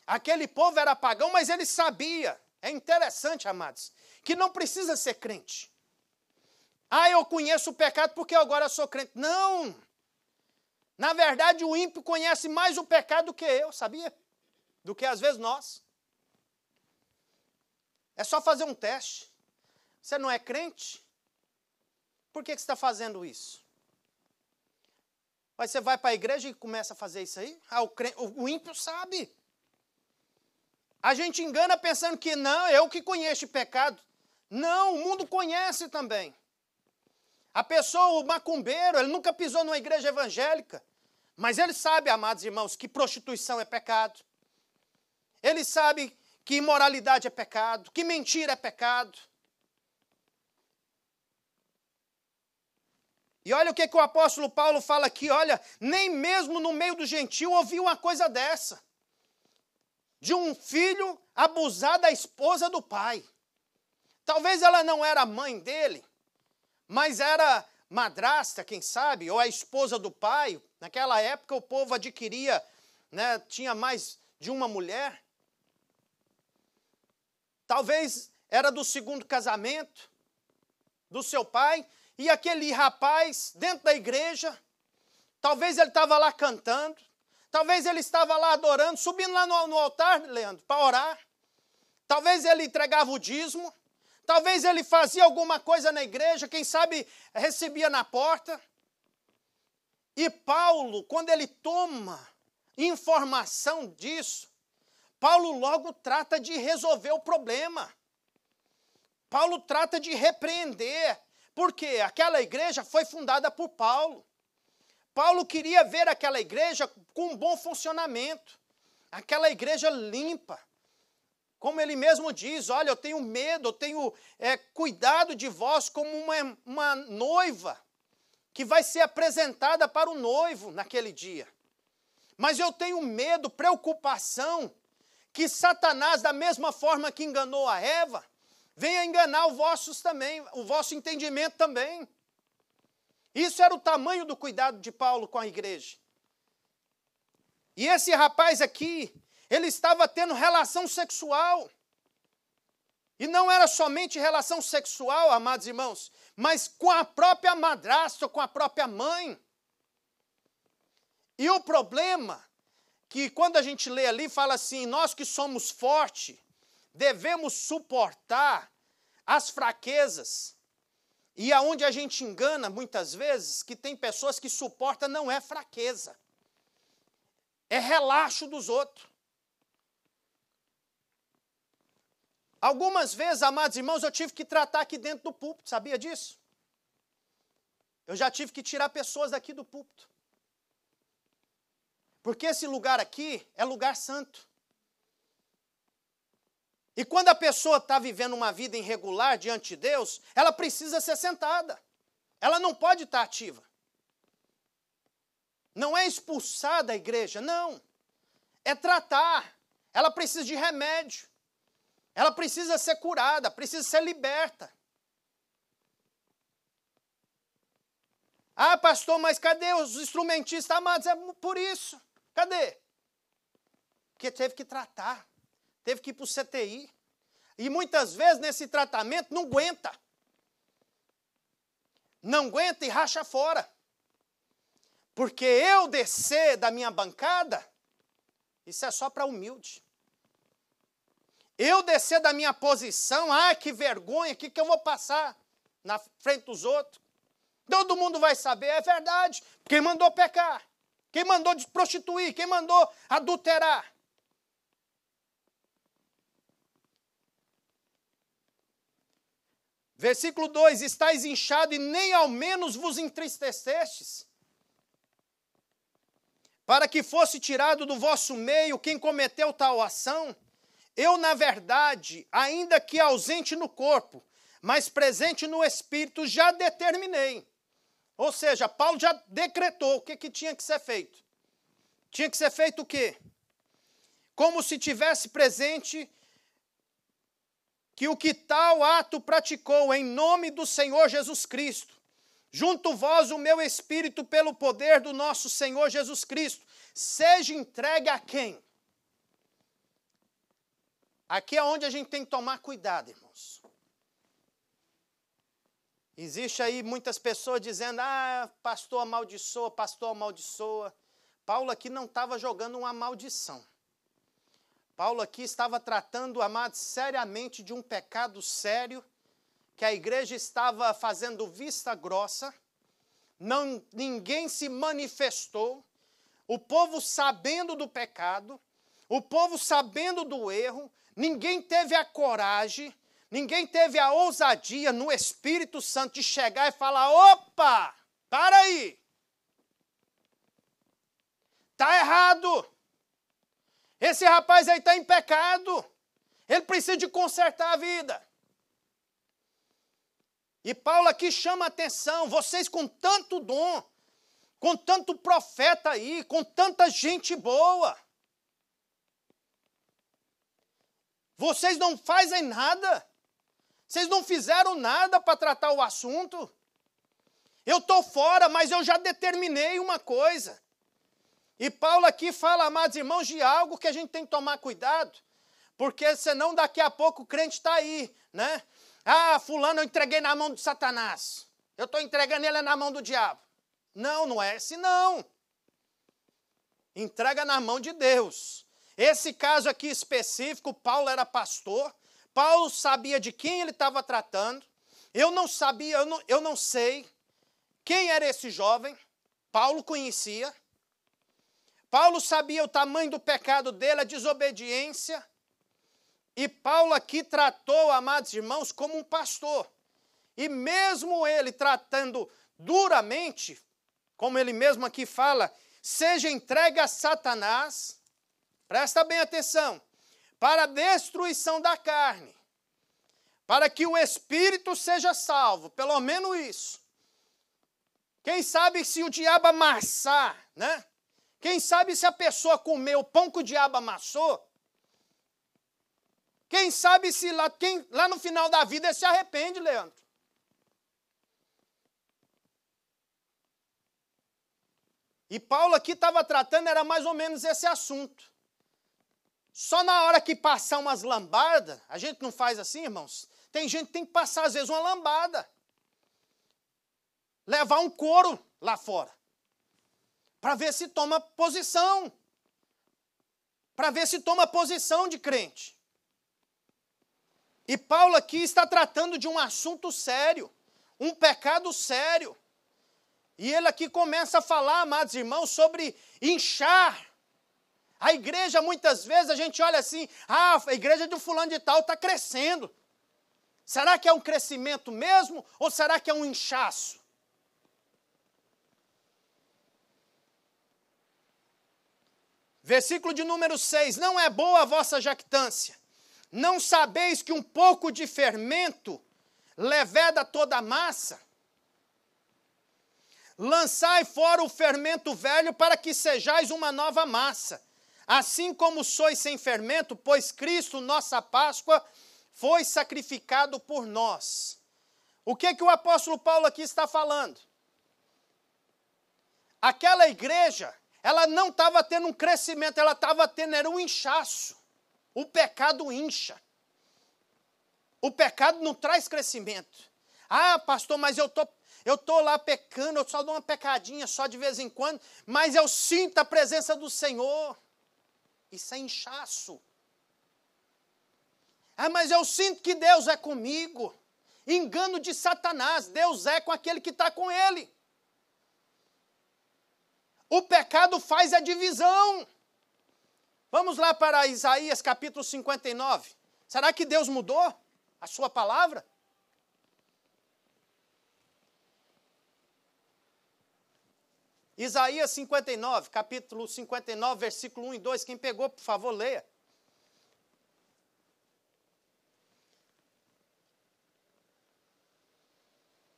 Aquele povo era pagão, mas ele sabia. É interessante, amados, que não precisa ser crente. Ah, eu conheço o pecado porque agora sou crente. Não! Na verdade, o ímpio conhece mais o pecado do que eu, sabia? Do que às vezes nós. É só fazer um teste. Você não é crente? Por que você está fazendo isso? Mas você vai para a igreja e começa a fazer isso aí? Ah, o ímpio sabe. A gente engana pensando que não, eu que conheço o pecado. Não, o mundo conhece também. A pessoa, o macumbeiro, ele nunca pisou numa igreja evangélica. Mas ele sabe, amados irmãos, que prostituição é pecado. Ele sabe que imoralidade é pecado, que mentira é pecado. E olha o que o apóstolo Paulo fala aqui, olha, nem mesmo no meio do gentio ouvi uma coisa dessa. De um filho abusar da esposa do pai. Talvez ela não era a mãe dele, mas era madrasta, quem sabe, ou a esposa do pai. Naquela época o povo adquiria, né, tinha mais de uma mulher. Talvez era do segundo casamento do seu pai. E aquele rapaz, dentro da igreja, talvez ele estava lá cantando, talvez ele estava lá adorando, subindo lá no altar, Leandro, para orar. Talvez ele entregava o dízimo, talvez ele fazia alguma coisa na igreja, quem sabe recebia na porta. E Paulo, quando ele toma informação disso, Paulo logo trata de resolver o problema. Paulo trata de repreender. Porque aquela igreja foi fundada por Paulo. Paulo queria ver aquela igreja com um bom funcionamento. Aquela igreja limpa. Como ele mesmo diz, olha, eu tenho medo, eu tenho cuidado de vós como uma noiva que vai ser apresentada para o noivo naquele dia. Mas eu tenho medo, preocupação, que Satanás, da mesma forma que enganou a Eva, venha enganar o vosso entendimento também. Isso era o tamanho do cuidado de Paulo com a igreja. E esse rapaz aqui, ele estava tendo relação sexual. E não era somente relação sexual, amados irmãos, mas com a própria madrasta, com a própria mãe. E o problema, que quando a gente lê ali, fala assim, nós que somos fortes, devemos suportar as fraquezas. E aonde a gente engana, muitas vezes, que tem pessoas que suportam, não é fraqueza. É relaxo dos outros. Algumas vezes, amados irmãos, eu tive que tratar aqui dentro do púlpito, sabia disso? Eu já tive que tirar pessoas daqui do púlpito. Porque esse lugar aqui é lugar santo. E quando a pessoa está vivendo uma vida irregular diante de Deus, ela precisa ser sentada. Ela não pode estar ativa. Não é expulsar da igreja, não. É tratar. Ela precisa de remédio. Ela precisa ser curada, precisa ser liberta. Ah, pastor, mas cadê os instrumentistas? Amados, é por isso. Cadê? Porque teve que tratar. Teve que ir para o CTI. E muitas vezes nesse tratamento não aguenta. Não aguenta e racha fora. Porque eu descer da minha bancada, isso é só para humilde. Eu descer da minha posição, que vergonha, o que eu vou passar na frente dos outros? Todo mundo vai saber, é verdade. Quem mandou pecar? Quem mandou prostituir? Quem mandou adulterar? Versículo 2, estáis inchados e nem ao menos vos entristecestes, para que fosse tirado do vosso meio quem cometeu tal ação. Eu, na verdade, ainda que ausente no corpo, mas presente no espírito, já determinei. Ou seja, Paulo já decretou o que tinha que ser feito. Tinha que ser feito o quê? Como se tivesse presente que o que tal ato praticou em nome do Senhor Jesus Cristo. Junto vós o meu espírito pelo poder do nosso Senhor Jesus Cristo. Seja entregue a quem? Aqui é onde a gente tem que tomar cuidado, irmãos. Existe aí muitas pessoas dizendo, pastor amaldiçoa, pastor amaldiçoa. Paulo aqui não estava jogando uma maldição. Paulo aqui estava tratando, amados, seriamente de um pecado sério, que a igreja estava fazendo vista grossa, ninguém se manifestou, o povo sabendo do pecado, o povo sabendo do erro, ninguém teve a coragem, ninguém teve a ousadia no Espírito Santo de chegar e falar, opa, para aí, está errado, esse rapaz aí está em pecado, ele precisa de consertar a vida. E Paulo aqui chama a atenção, vocês com tanto dom, com tanto profeta aí, com tanta gente boa, vocês não fazem nada, vocês não fizeram nada para tratar o assunto. Eu estou fora, mas eu já determinei uma coisa. E Paulo aqui fala, amados irmãos, de algo que a gente tem que tomar cuidado, porque senão daqui a pouco o crente está aí, né? Fulano eu entreguei na mão de Satanás. Eu estou entregando ele na mão do diabo. Não, não é assim não. Entrega na mão de Deus. Esse caso aqui específico, Paulo era pastor. Paulo sabia de quem ele estava tratando. Eu não sabia, eu não sei quem era esse jovem. Paulo conhecia. Paulo sabia o tamanho do pecado dele, a desobediência. E Paulo aqui tratou, amados irmãos, como um pastor. E mesmo ele tratando duramente, como ele mesmo aqui fala, seja entregue a Satanás, presta bem atenção, para a destruição da carne, para que o espírito seja salvo, pelo menos isso. Quem sabe se o diabo amassar, né? Quem sabe se a pessoa comer o pão que o diabo amassou, quem sabe se lá no final da vida ele se arrepende, Leandro. E Paulo aqui estava tratando, era mais ou menos esse assunto. Só na hora que passar umas lambadas, a gente não faz assim, irmãos? Tem gente que tem que passar, às vezes, uma lambada. Levar um couro lá fora. Para ver se toma posição. Para ver se toma posição de crente. E Paulo aqui está tratando de um assunto sério, um pecado sério. E ele aqui começa a falar, amados irmãos, sobre inchar. A igreja, muitas vezes, a gente olha assim, a igreja de fulano de tal está crescendo. Será que é um crescimento mesmo ou será que é um inchaço? Versículo de número 6, não é boa a vossa jactância. Não sabeis que um pouco de fermento leveda toda a massa? lançai fora o fermento velho para que sejais uma nova massa. Assim como sois sem fermento, pois Cristo, nossa Páscoa, foi sacrificado por nós. O que o apóstolo Paulo aqui está falando? Aquela igreja, ela não estava tendo um crescimento, ela estava tendo era um inchaço. O pecado incha. O pecado não traz crescimento. Ah, pastor, mas eu tô lá pecando, eu só dou uma pecadinha só de vez em quando, mas eu sinto a presença do Senhor. Isso é inchaço. Ah, mas eu sinto que Deus é comigo. Engano de Satanás, Deus é com aquele que está com ele. O pecado faz a divisão. Vamos lá para Isaías capítulo 59. Será que Deus mudou a sua palavra? Isaías 59, capítulo 59, versículo 1 e 2. Quem pegou, por favor, leia.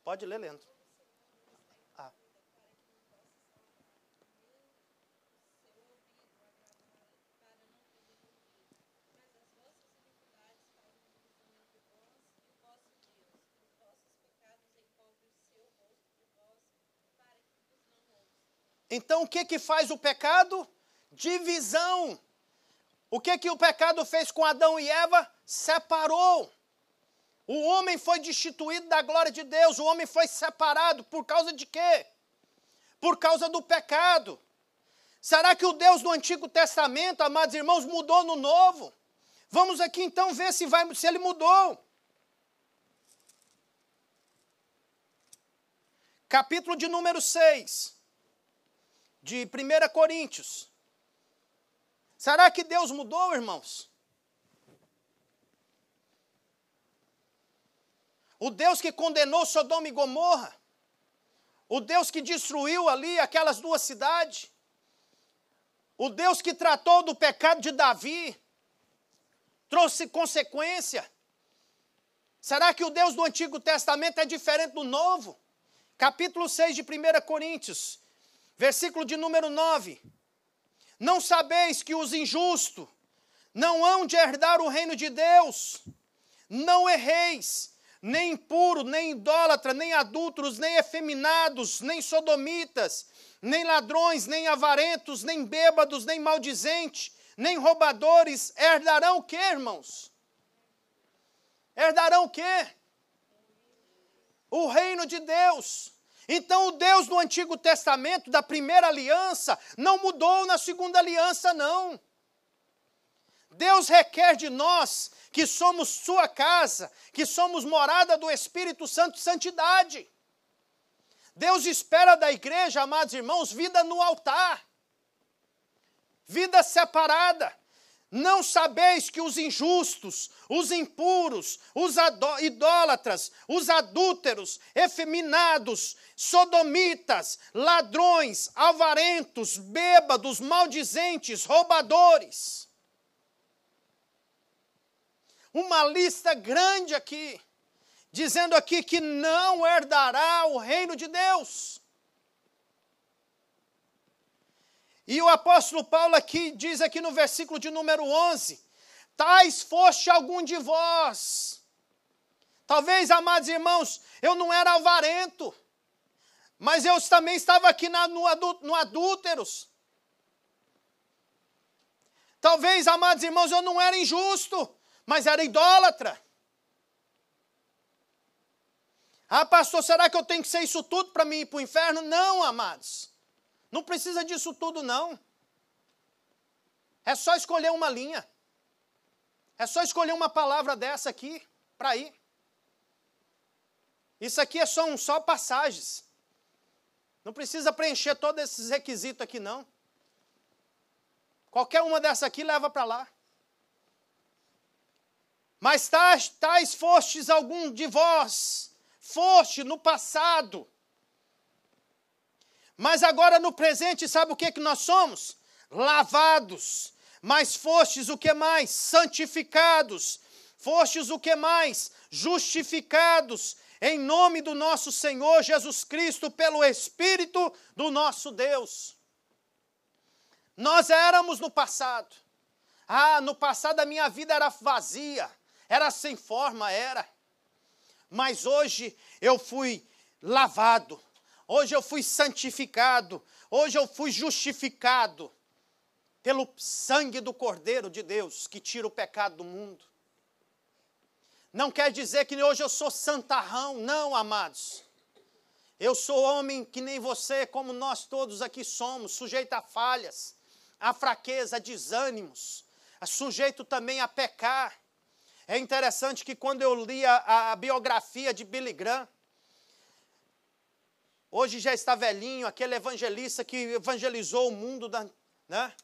Pode ler lendo. Então, o que faz o pecado? Divisão. O que o pecado fez com Adão e Eva? Separou. O homem foi destituído da glória de Deus. O homem foi separado. Por causa de quê? Por causa do pecado. Será que o Deus do Antigo Testamento, amados irmãos, mudou no Novo? Vamos aqui então ver se ele mudou. Capítulo de número 6. De 1 Coríntios. Será que Deus mudou, irmãos? O Deus que condenou Sodoma e Gomorra, o Deus que destruiu ali aquelas duas cidades, o Deus que tratou do pecado de Davi, trouxe consequência. Será que o Deus do Antigo Testamento é diferente do Novo? Capítulo 6 de 1 Coríntios. Versículo de número 9. Não sabeis que os injustos não hão de herdar o reino de Deus? Não erreis, nem impuro, nem idólatra, nem adúlteros, nem efeminados, nem sodomitas, nem ladrões, nem avarentos, nem bêbados, nem maldizentes, nem roubadores, herdarão o quê, irmãos? Herdarão o quê? O reino de Deus. Então o Deus do Antigo Testamento, da primeira aliança, não mudou na segunda aliança, não. Deus requer de nós, que somos sua casa, que somos morada do Espírito Santo, santidade. Deus espera da igreja, amados irmãos, vida no altar. Vida separada. Não sabeis que os injustos, os impuros, os idólatras, os adúlteros, efeminados, sodomitas, ladrões, avarentos, bêbados, maldizentes, roubadores. Uma lista grande aqui, dizendo aqui que não herdará o reino de Deus. E o apóstolo Paulo aqui diz aqui no versículo de número 11, tais foste algum de vós. Talvez, amados irmãos, eu não era avarento, mas eu também estava aqui no adúlteros. Talvez, amados irmãos, eu não era injusto, mas era idólatra. Ah, pastor, será que eu tenho que ser isso tudo para mim ir para o inferno? Não, amados. Não precisa disso tudo, não. É só escolher uma linha. É só escolher uma palavra dessa aqui para ir. Isso aqui são só passagens. Não precisa preencher todos esses requisitos aqui, não. Qualquer uma dessa aqui leva para lá. Mas tais fostes algum de vós, foste no passado. Mas agora no presente, sabe o que nós somos? Lavados. Mas fostes o que mais? Santificados. Fostes o que mais? Justificados. em nome do nosso Senhor Jesus Cristo, pelo Espírito do nosso Deus. Nós éramos no passado. No passado a minha vida era vazia, era sem forma, era. Mas hoje eu fui lavado, hoje eu fui santificado, hoje eu fui justificado pelo sangue do Cordeiro de Deus, que tira o pecado do mundo. Não quer dizer que hoje eu sou santarrão, não, amados. Eu sou homem que nem você, como nós todos aqui somos, sujeito a falhas, a fraqueza, a desânimos, sujeito também a pecar. É interessante que quando eu li a biografia de Billy Graham, hoje já está velhinho, aquele evangelista que evangelizou o mundo, né?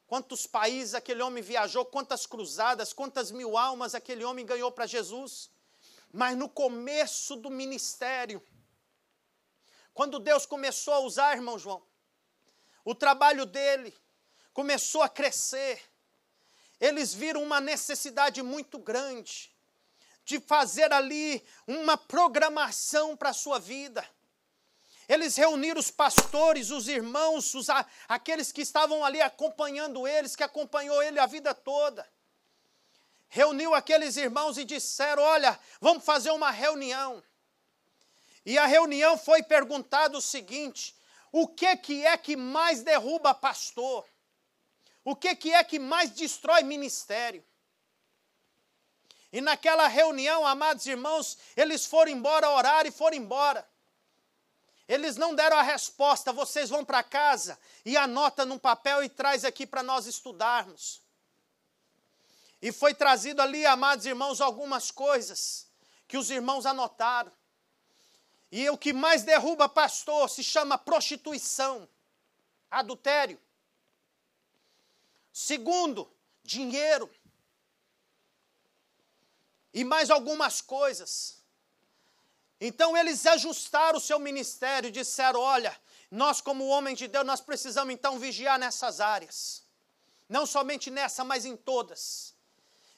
Quantos países aquele homem viajou, quantas cruzadas, quantas mil almas aquele homem ganhou para Jesus. Mas no começo do ministério, quando Deus começou a usar, irmão João, o trabalho dele começou a crescer. Eles viram uma necessidade muito grande de fazer ali uma programação para a sua vida. Eles reuniram os pastores, os irmãos, aqueles que estavam ali acompanhando eles, que acompanhou ele a vida toda. Reuniu aqueles irmãos e disseram, olha, vamos fazer uma reunião. E a reunião foi perguntado o seguinte, o que é que mais derruba pastor? O que é que mais destrói ministério? E naquela reunião, amados irmãos, eles foram embora orar e foram embora. Eles não deram a resposta, vocês vão para casa e anota num papel e traz aqui para nós estudarmos. E foi trazido ali, amados irmãos, algumas coisas que os irmãos anotaram. E o que mais derruba pastor se chama prostituição, adultério. Segundo, dinheiro. E mais algumas coisas. Então eles ajustaram o seu ministério e disseram, olha, nós como homens de Deus, nós precisamos então vigiar nessas áreas. Não somente nessa, mas em todas.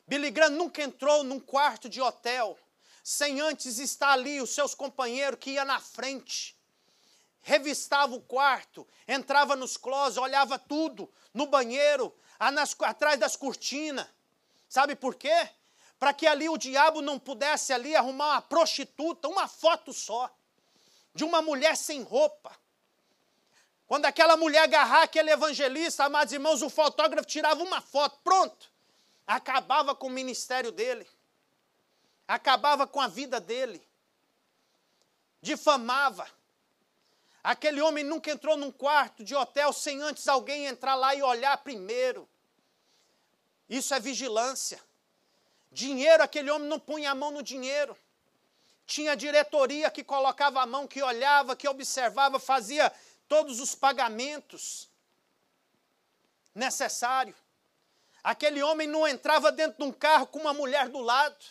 Billy Graham nunca entrou num quarto de hotel sem antes estar ali os seus companheiros que iam na frente. Revistava o quarto, entrava nos closets, olhava tudo, no banheiro, atrás das cortinas. Sabe por quê? Para que ali o diabo não pudesse ali arrumar uma prostituta, uma foto só, de uma mulher sem roupa. Quando aquela mulher agarrar aquele evangelista, amados irmãos, o fotógrafo tirava uma foto, pronto. Acabava com o ministério dele. Acabava com a vida dele. Difamava. Aquele homem nunca entrou num quarto de hotel sem antes alguém entrar lá e olhar primeiro. Isso é vigilância. Dinheiro, aquele homem não punha a mão no dinheiro. Tinha diretoria que colocava a mão, que olhava, que observava, fazia todos os pagamentos necessários. Aquele homem não entrava dentro de um carro com uma mulher do lado.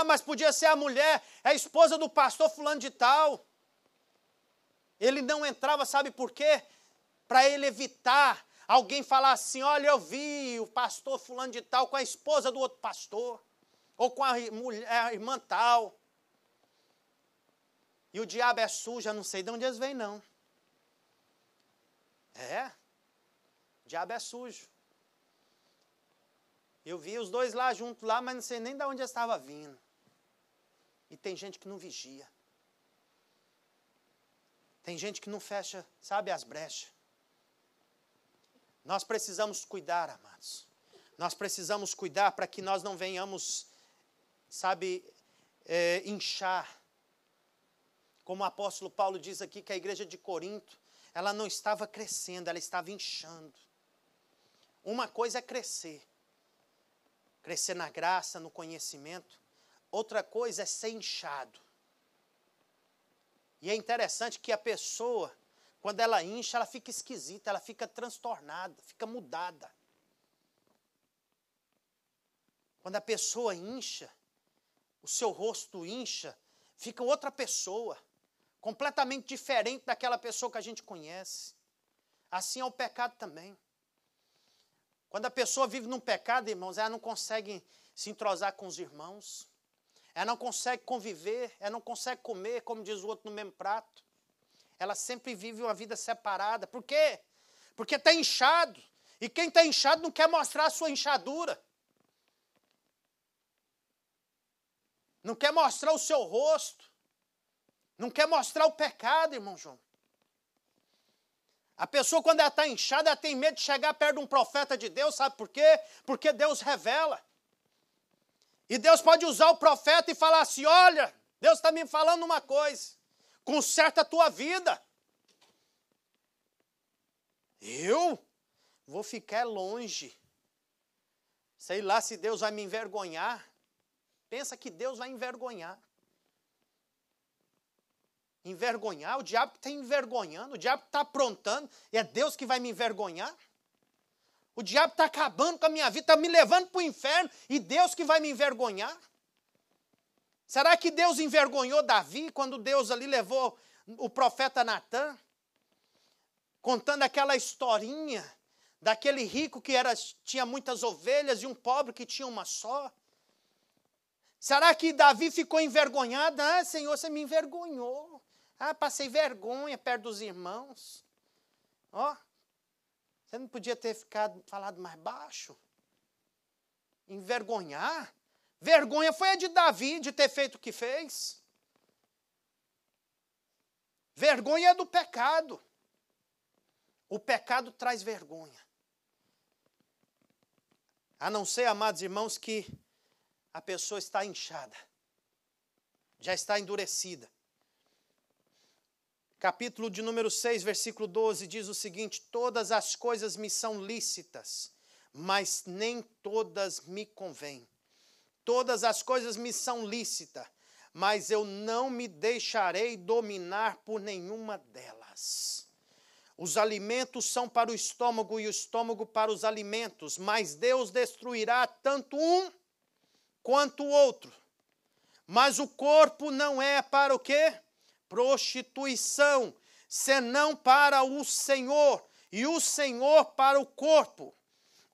Mas podia ser a mulher, a esposa do pastor fulano de tal. Ele não entrava, sabe por quê? Para ele evitar alguém falar assim, olha, eu vi o pastor fulano de tal com a esposa do outro pastor, ou com a irmã tal. E o diabo é sujo, eu não sei de onde eles vêm, não. O diabo é sujo. Eu vi os dois lá juntos lá, mas não sei nem de onde eles estavam vindo. E tem gente que não vigia. Tem gente que não fecha, sabe, as brechas. Nós precisamos cuidar, amados. Nós precisamos cuidar para que nós não venhamos, sabe, inchar. Como o apóstolo Paulo diz aqui que a igreja de Corinto, ela não estava crescendo, ela estava inchando. Uma coisa é crescer. Crescer na graça, no conhecimento. Outra coisa é ser inchado. E é interessante que a pessoa, quando ela incha, ela fica esquisita, ela fica transtornada, fica mudada. Quando a pessoa incha, o seu rosto incha, fica outra pessoa, completamente diferente daquela pessoa que a gente conhece. Assim é o pecado também. Quando a pessoa vive num pecado, irmãos, ela não consegue se entrosar com os irmãos, ela não consegue conviver, ela não consegue comer, como diz o outro, no mesmo prato. Ela sempre vive uma vida separada. Por quê? Porque está inchado. E quem está inchado não quer mostrar a sua inchadura. Não quer mostrar o seu rosto. Não quer mostrar o pecado, irmão João. A pessoa, quando ela está inchada, ela tem medo de chegar perto de um profeta de Deus. Sabe por quê? Porque Deus revela. E Deus pode usar o profeta e falar assim, olha, Deus está me falando uma coisa. Conserta a tua vida. Eu vou ficar longe. Sei lá se Deus vai me envergonhar. Pensa que Deus vai envergonhar. Envergonhar? O diabo que está envergonhando, o diabo que está aprontando, e é Deus que vai me envergonhar? O diabo está acabando com a minha vida, está me levando para o inferno, e Deus que vai me envergonhar? Será que Deus envergonhou Davi quando Deus ali levou o profeta Natã? Contando aquela historinha daquele rico que tinha muitas ovelhas e um pobre que tinha uma só. Será que Davi ficou envergonhado? Ah, Senhor, você me envergonhou. Ah, passei vergonha perto dos irmãos. Ó, você não podia ter falado mais baixo? Envergonhar? Vergonha foi a de Davi, de ter feito o que fez. Vergonha é do pecado. O pecado traz vergonha. A não ser, amados irmãos, que a pessoa está inchada. Já está endurecida. Capítulo de número 6, versículo 12, diz o seguinte: todas as coisas me são lícitas, mas nem todas me convêm. Todas as coisas me são lícitas, mas eu não me deixarei dominar por nenhuma delas. Os alimentos são para o estômago e o estômago para os alimentos, mas Deus destruirá tanto um quanto o outro. Mas o corpo não é para o quê? Prostituição, senão para o Senhor, e o Senhor para o corpo.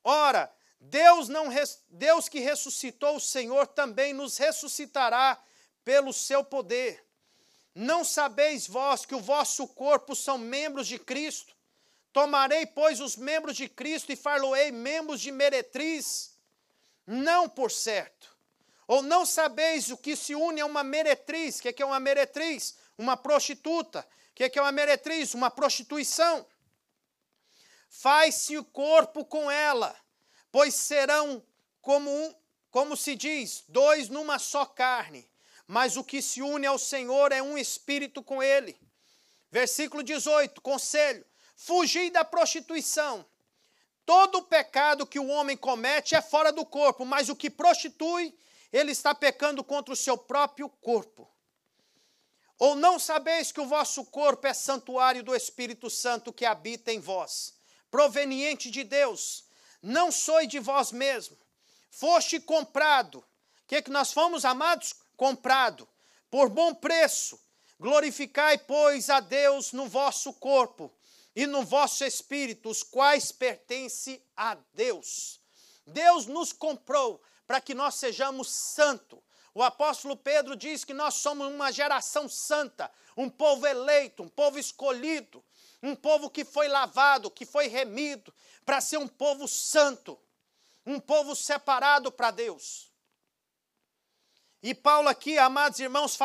Ora, Deus que ressuscitou o Senhor também nos ressuscitará pelo seu poder. Não sabeis vós que o vosso corpo são membros de Cristo? Tomarei, pois, os membros de Cristo e far-lo-ei membros de meretriz? Não, por certo. Ou não sabeis o que se une a uma meretriz? O que é uma meretriz? Uma prostituta. O que é uma meretriz? Uma prostituição. Faz-se o corpo com ela, pois serão como se diz, dois numa só carne. Mas o que se une ao Senhor é um espírito com ele. Versículo 18, conselho. Fugir da prostituição. Todo pecado que o homem comete é fora do corpo, mas o que prostitui, ele está pecando contra o seu próprio corpo. Ou não sabeis que o vosso corpo é santuário do Espírito Santo que habita em vós, proveniente de Deus, não sois de vós mesmo, foste comprado. O que nós fomos, amados? Comprado, por bom preço. Glorificai, pois, a Deus no vosso corpo e no vosso espírito, os quais pertencem a Deus. Deus nos comprou para que nós sejamos santos. O apóstolo Pedro diz que nós somos uma geração santa, um povo eleito, um povo escolhido, um povo que foi lavado, que foi remido, para ser um povo santo, um povo separado para Deus. E Paulo aqui, amados irmãos,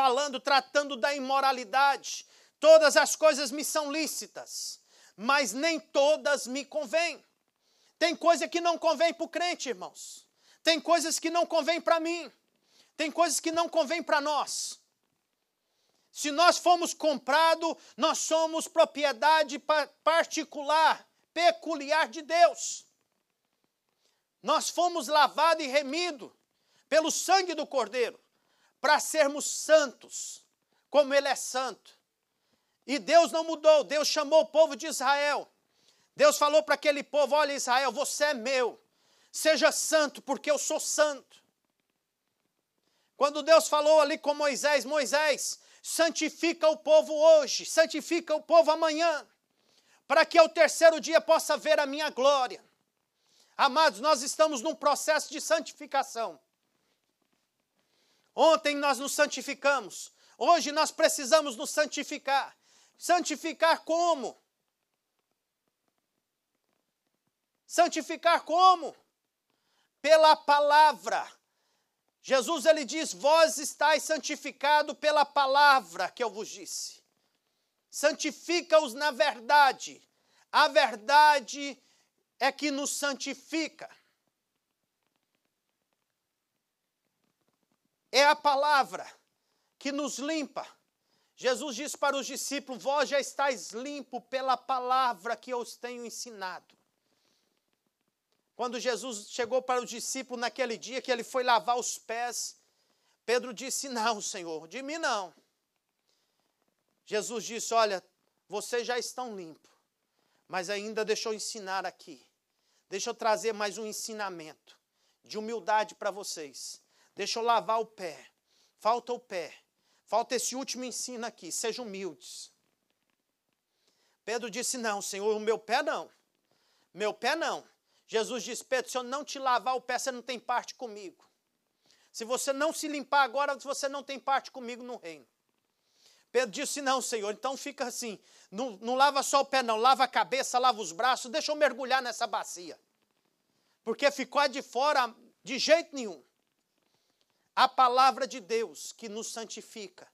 tratando da imoralidade. Todas as coisas me são lícitas, mas nem todas me convêm. Tem coisa que não convém para o crente, irmãos. Tem coisas que não convém para mim. Tem coisas que não convém para nós. Se nós fomos comprados, nós somos propriedade particular, peculiar de Deus. Nós fomos lavados e remidos pelo sangue do Cordeiro, para sermos santos, como Ele é santo. E Deus não mudou, Deus chamou o povo de Israel. Deus falou para aquele povo: olha, Israel, você é meu, seja santo, porque eu sou santo. Quando Deus falou ali com Moisés: Moisés, santifica o povo hoje, santifica o povo amanhã, para que ao terceiro dia possa ver a minha glória. Amados, nós estamos num processo de santificação. Ontem nós nos santificamos. Hoje nós precisamos nos santificar. Santificar como? Santificar como? Pela palavra. Jesus, ele diz, vós estáis santificado pela palavra que eu vos disse. Santifica-os na verdade. A verdade é que nos santifica. É a palavra que nos limpa. Jesus disse para os discípulos, vós já estáis limpos pela palavra que eu os tenho ensinado. Quando Jesus chegou para os discípulos naquele dia que ele foi lavar os pés, Pedro disse, não, Senhor, de mim não. Jesus disse, olha, vocês já estão limpos, mas ainda deixa eu ensinar aqui. Deixa eu trazer mais um ensinamento de humildade para vocês. Deixa eu lavar o pé. Falta o pé. Falta esse último ensino aqui. Sejam humildes. Pedro disse, não, Senhor, o meu pé não. Meu pé não. Jesus disse, Pedro, se eu não te lavar o pé, você não tem parte comigo. Se você não se limpar agora, você não tem parte comigo no reino. Pedro disse, não, Senhor, então fica assim. Não lava só o pé, não. Lava a cabeça, lava os braços. Deixa eu mergulhar nessa bacia. Porque ficou de fora de jeito nenhum. A palavra de Deus que nos santifica.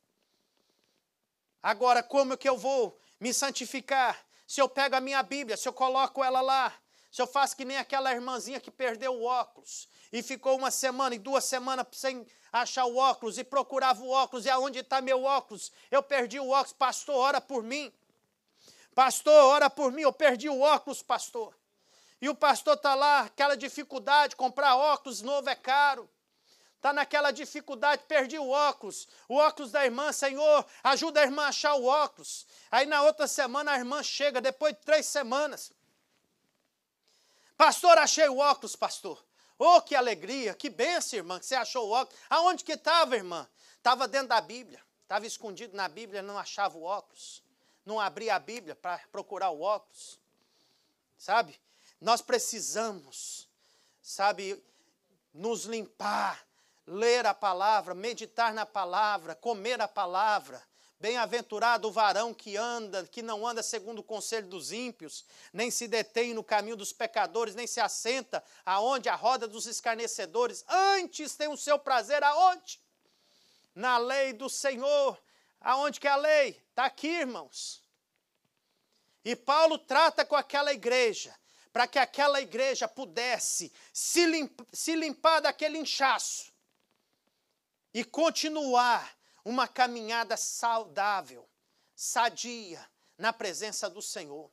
Agora, como é que eu vou me santificar? Se eu pego a minha Bíblia, se eu coloco ela lá, se eu faço que nem aquela irmãzinha que perdeu o óculos e ficou 1 semana e 2 semanas sem achar o óculos e procurava o óculos, e aonde está meu óculos? Eu perdi o óculos, pastor, ora por mim. Pastor, ora por mim, eu perdi o óculos, pastor. E o pastor está lá, aquela dificuldade, comprar óculos novo é caro. Está naquela dificuldade, perdi o óculos da irmã, Senhor, ajuda a irmã a achar o óculos. Aí na outra semana a irmã chega, depois de 3 semanas. Pastor, achei o óculos, pastor. Oh, que alegria, que bênção, irmã, que você achou o óculos. Aonde que estava, irmã? Estava dentro da Bíblia. Estava escondido na Bíblia, não achava o óculos. Não abria a Bíblia para procurar o óculos. Sabe? Nós precisamos, sabe, nos limpar, ler a palavra, meditar na palavra, comer a palavra. Bem-aventurado o varão que não anda segundo o conselho dos ímpios, nem se detém no caminho dos pecadores, nem se assenta aonde a roda dos escarnecedores. Antes tem o seu prazer aonde? Na lei do Senhor. Aonde que é a lei? Está aqui, irmãos. E Paulo trata com aquela igreja, para que aquela igreja pudesse se limpar daquele inchaço e continuar uma caminhada saudável, sadia, na presença do Senhor.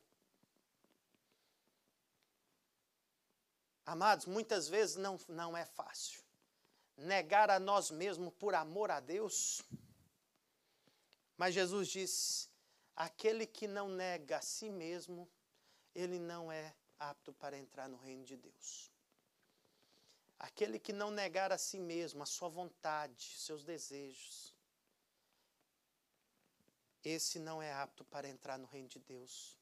Amados, muitas vezes não é fácil. Negar a nós mesmos por amor a Deus. Mas Jesus disse, aquele que não nega a si mesmo, ele não é apto para entrar no reino de Deus. Aquele que não negar a si mesmo, a sua vontade, seus desejos, esse não é apto para entrar no reino de Deus.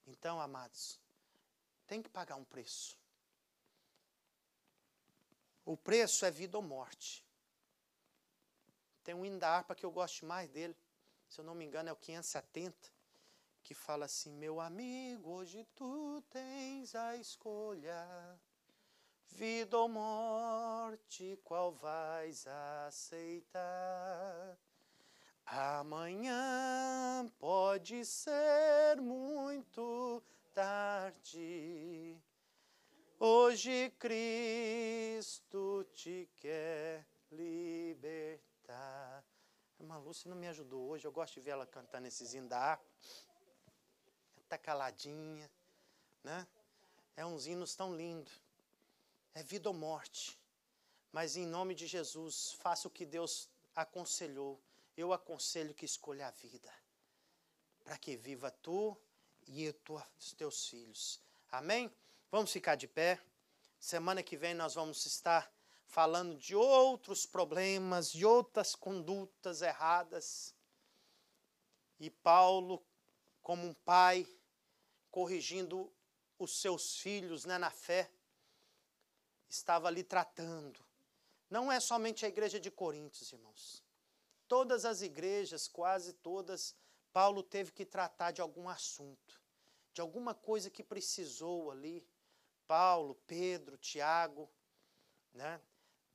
Então, amados, tem que pagar um preço. O preço é vida ou morte. Tem um hino da harpa que eu gosto mais dele, se eu não me engano é o 570, que fala assim, meu amigo, hoje tu tens a escolha, vida ou morte, qual vais aceitar? Amanhã pode ser muito tarde. Hoje Cristo te quer libertar. A irmã Lúcia não me ajudou hoje. Eu gosto de ver ela cantando esses hinos da harpa. Está caladinha, né? É uns hinos tão lindos. É vida ou morte. Mas em nome de Jesus, faça o que Deus aconselhou. Eu aconselho que escolha a vida, para que viva tu e os teus filhos. Amém? Vamos ficar de pé. Semana que vem nós vamos estar falando de outros problemas, de outras condutas erradas. E Paulo, como um pai, corrigindo os seus filhos, né, na fé, estava ali tratando, Não é somente a igreja de Coríntios, irmãos. Todas as igrejas, quase todas, Paulo teve que tratar de algum assunto, de alguma coisa que precisou ali. Paulo, Pedro, Tiago, né?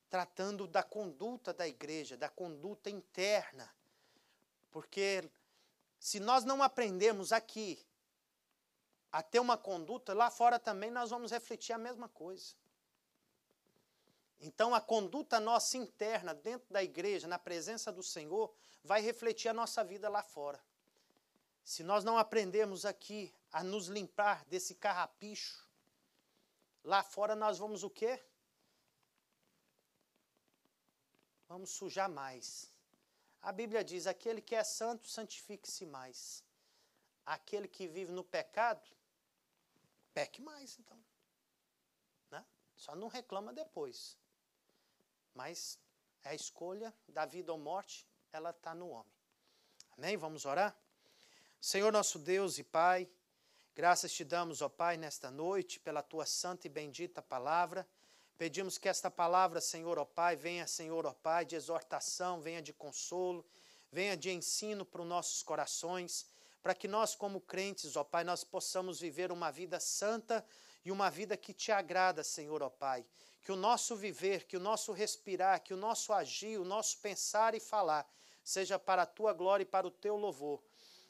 Tratando da conduta da igreja, da conduta interna. Porque se nós não aprendermos aqui a ter uma conduta, lá fora também nós vamos refletir a mesma coisa. Então a conduta nossa interna dentro da igreja, na presença do Senhor, vai refletir a nossa vida lá fora. Se nós não aprendermos aqui a nos limpar desse carrapicho, lá fora nós vamos o quê? Vamos sujar mais. A Bíblia diz, aquele que é santo, santifique-se mais. Aquele que vive no pecado, peque mais, então. Né? Só não reclama depois. Mas a escolha da vida ou morte, ela está no homem. Amém? Vamos orar? Senhor nosso Deus e Pai, graças te damos, ó Pai, nesta noite, pela tua santa e bendita palavra. Pedimos que esta palavra, Senhor, ó Pai, venha, Senhor, ó Pai, de exortação, venha de consolo, venha de ensino para os nossos corações, para que nós, como crentes, ó Pai, nós possamos viver uma vida santa e uma vida que te agrada, Senhor, ó Pai. Que o nosso viver, que o nosso respirar, que o nosso agir, o nosso pensar e falar, seja para a tua glória e para o teu louvor.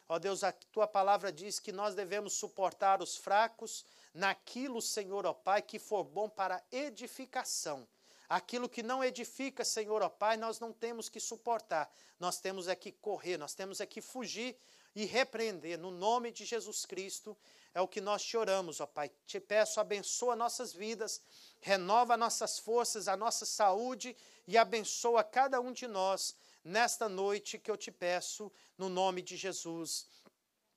Ó Deus, a tua palavra diz que nós devemos suportar os fracos naquilo, Senhor, ó Pai, que for bom para edificação. Aquilo que não edifica, Senhor, ó Pai, nós não temos que suportar. Nós temos é que correr, nós temos é que fugir e repreender. No nome de Jesus Cristo é o que nós te oramos, ó Pai. Te peço, abençoa nossas vidas, renova nossas forças, a nossa saúde e abençoa cada um de nós nesta noite que eu te peço, no nome de Jesus.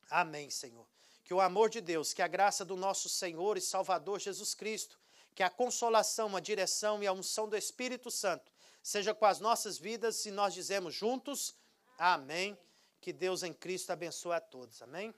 Amém, Senhor. Que o amor de Deus, que a graça do nosso Senhor e Salvador Jesus Cristo, que a consolação, a direção e a unção do Espírito Santo seja com as nossas vidas e nós dizemos juntos, amém. Que Deus em Cristo abençoe a todos, amém.